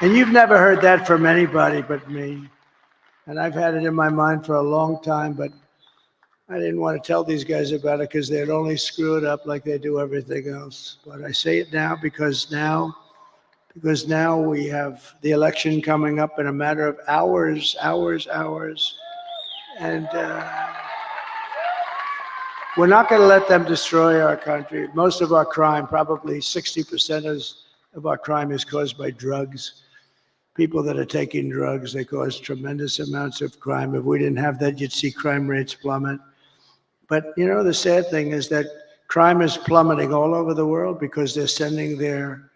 And you've never heard that from anybody but me. And I've had it in my mind for a long time, but I didn't want to tell these guys about it because they'd only screw it up like they do everything else. But I say it now because now we have the election coming up in a matter of hours. And we're not going to let them destroy our country. Most of our crime, probably 60% of our crime is caused by drugs. People that are taking drugs, they cause tremendous amounts of crime. If we didn't have that, you'd see crime rates plummet. But you know, the sad thing is that crime is plummeting all over the world because they're sending their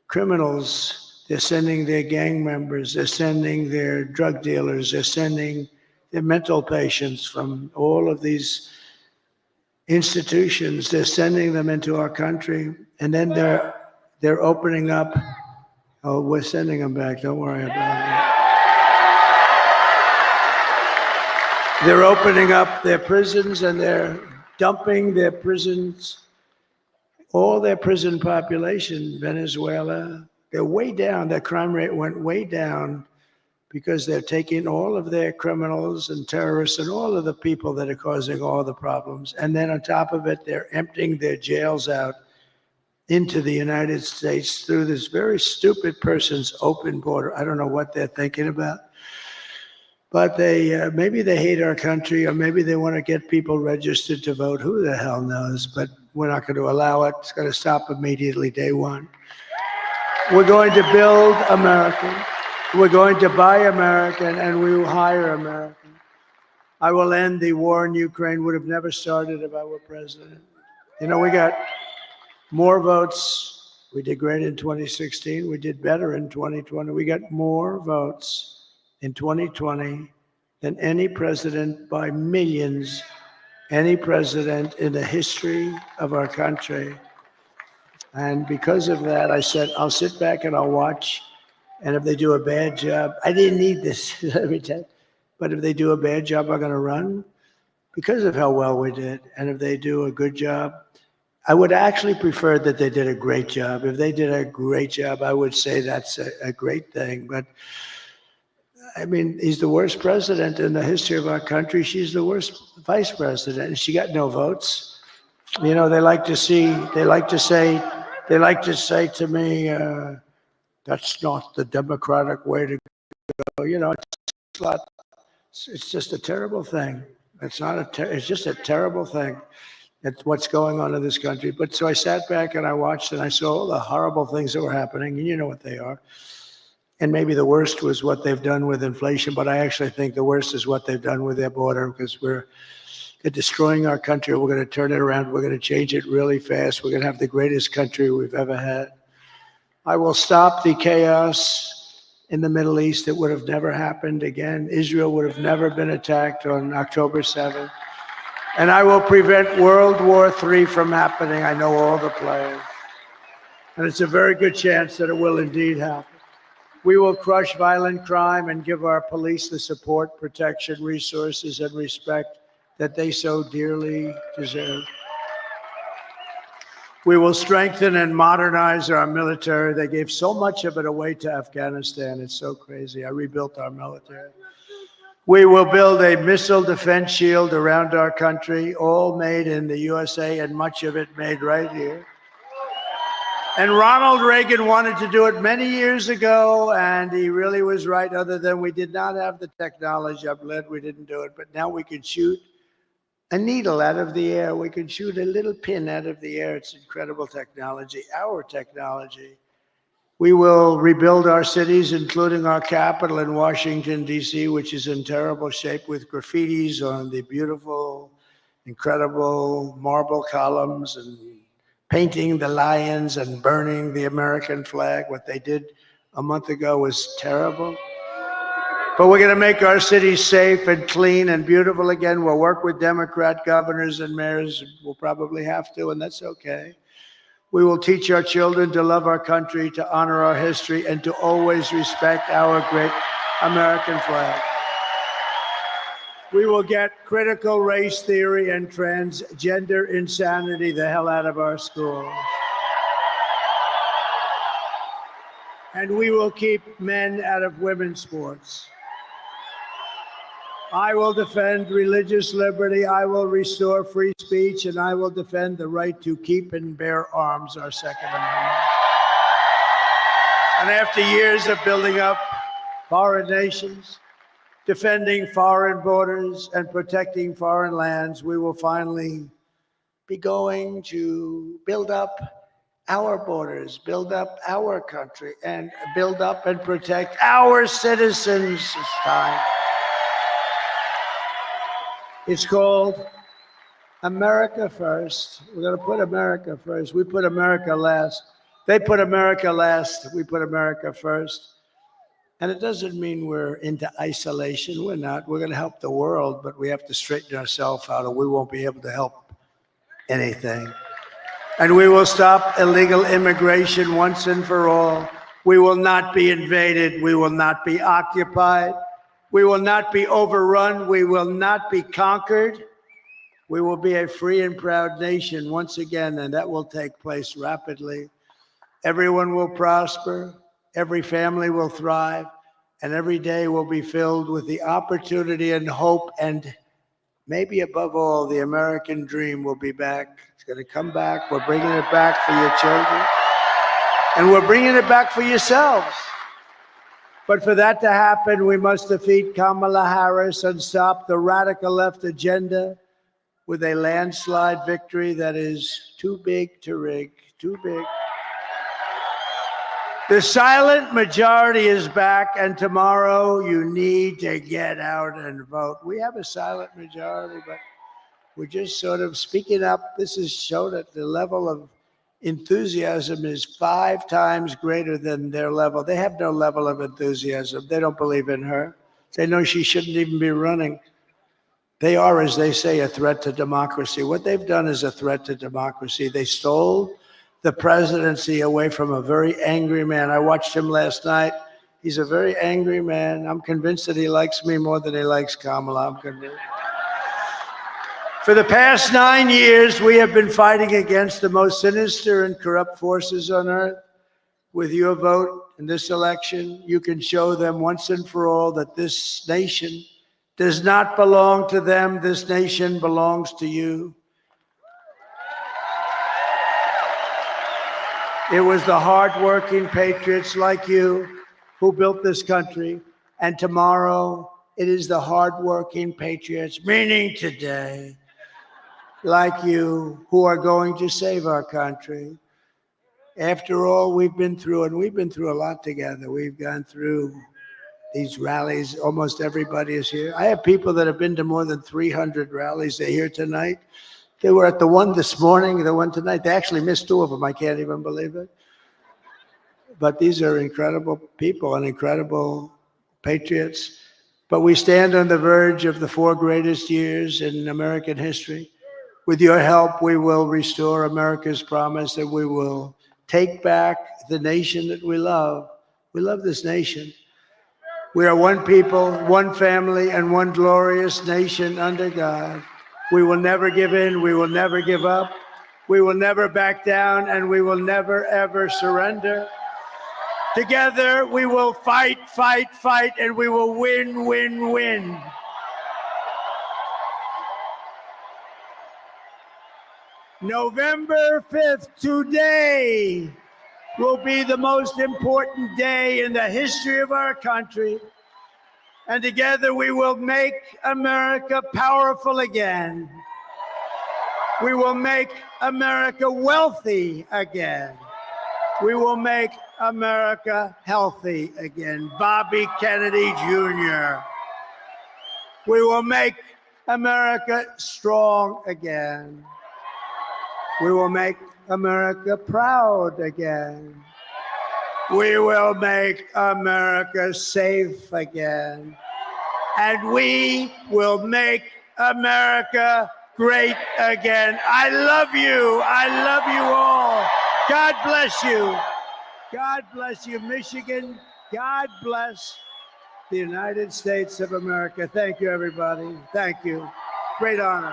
criminals, they're sending their gang members, they're sending their drug dealers, they're sending their mental patients from all of these institutions. They're sending them into our country, and then they're opening up. Oh, we're sending them back. Don't worry about it. They're opening up their prisons and they're dumping their prisons, all their prison population, Venezuela. They're way down. Their crime rate went way down because they're taking all of their criminals and terrorists and all of the people that are causing all the problems. And then on top of it, they're emptying their jails out into the United States through this very stupid person's open border. I don't know what they're thinking about, but maybe they hate our country, or maybe they want to get people registered to vote. Who the hell knows? But we're not going to allow it. It's going to stop immediately, day one. We're going to build America. We're going to buy American, and we will hire American. I will end the war in Ukraine. Would have never started if I were president. You know, we got more votes. We did great in 2016. We did better in 2020. We got more votes in 2020 than any president by millions, any president in the history of our country. And because of that, I said, I'll sit back and I'll watch. And if they do a bad job, I didn't need this every time, but if they do a bad job, I'm going to run because of how well we did. And if they do a good job, I would actually prefer that they did a great job. If they did a great job, I would say that's a great thing. But I mean, he's the worst president in the history of our country. She's the worst vice president, and she got no votes. You know, they like to say to me, that's not the democratic way to go. You know, it's just a terrible thing. It's just a terrible thing. at what's going on in this country. But so I sat back and I watched and I saw all the horrible things that were happening, and you know what they are. And maybe the worst was what they've done with inflation, but I actually think the worst is what they've done with their border, because they're destroying our country. We're going to turn it around. We're going to change it really fast. We're going to have the greatest country we've ever had. I will stop the chaos in the Middle East. It would have never happened again. Israel would have never been attacked on October 7th. And I will prevent World War III from happening. I know all the players. And it's a very good chance that it will indeed happen. We will crush violent crime and give our police the support, protection, resources, and respect that they so dearly deserve. We will strengthen and modernize our military. They gave so much of it away to Afghanistan. It's so crazy. I rebuilt our military. We will build a missile defense shield around our country, all made in the USA and much of it made right here. And Ronald Reagan wanted to do it many years ago, and he really was right, other than we did not have the technology. I'm glad we didn't do it, but now we can shoot a needle out of the air. We can shoot a little pin out of the air. It's incredible technology, our technology. We will rebuild our cities, including our capital in Washington, D.C., which is in terrible shape, with graffitis on the beautiful, incredible marble columns, and painting the lions and burning the American flag. What they did a month ago was terrible. But we're going to make our cities safe and clean and beautiful again. We'll work with Democrat governors and mayors. We'll probably have to, and that's okay. We will teach our children to love our country, to honor our history, and to always respect our great American flag. We will get critical race theory and transgender insanity the hell out of our schools. And we will keep men out of women's sports. I will defend religious liberty. I will restore free speech, and I will defend the right to keep and bear arms, our Second Amendment. And after years of building up foreign nations, defending foreign borders, and protecting foreign lands, we will finally be going to build up our borders, build up our country, and build up and protect our citizens. It's time. It's called America First. We're going to put America first. We put America last. They put America last. We put America first. And it doesn't mean we're into isolation. We're not. We're going to help the world, but we have to straighten ourselves out, or we won't be able to help anything. And we will stop illegal immigration once and for all. We will not be invaded. We will not be occupied. We will not be overrun. We will not be conquered. We will be a free and proud nation once again, and that will take place rapidly. Everyone will prosper. Every family will thrive, and every day will be filled with the opportunity and hope, and maybe above all, the American dream will be back. It's going to come back. We're bringing it back for your children, and we're bringing it back for yourselves. But for that to happen, we must defeat Kamala Harris and stop the radical left agenda with a landslide victory that is too big to rig, too big. The silent majority is back, and tomorrow you need to get out and vote. We have a silent majority, but we're just sort of speaking up. This has shown that the level of enthusiasm is 5 times greater than their level. They have no level of enthusiasm. They don't believe in her. They know she shouldn't even be running. They are, as they say, a threat to democracy. What they've done is a threat to democracy. They stole the presidency away from a very angry man. I watched him last night. He's a very angry man. I'm convinced that he likes me more than he likes Kamala. I'm convinced. For the past 9 years, we have been fighting against the most sinister and corrupt forces on earth. With your vote in this election, you can show them once and for all that this nation does not belong to them. This nation belongs to you. It was the hardworking patriots like you who built this country. And tomorrow, it is the hardworking patriots, meaning today, like you who are going to save our country. After all we've been through, and we've been through a lot together. We've gone through these rallies. Almost everybody is here. I have people that have been to more than 300 rallies. They're here tonight. They were at the one this morning, the one tonight. They actually missed 2 of them. I can't even believe it. But these are incredible people and incredible patriots. But we stand on the verge of the 4 greatest years in American history. With your help, we will restore America's promise, and we will take back the nation that we love. We love this nation. We are one people, one family, and one glorious nation under God. We will never give in. We will never give up. We will never back down, and we will never, ever surrender. Together, we will fight, fight, fight, and we will win, win, win. November 5th, today, will be the most important day in the history of our country. And together we will make America powerful again. We will make America wealthy again. We will make America healthy again. Bobby Kennedy Jr. We will make America strong again. We will make America proud again. We will make America safe again. And we will make America great again. I love you. I love you all. God bless you. God bless you, Michigan. God bless the United States of America. Thank you, everybody. Thank you. Great honor.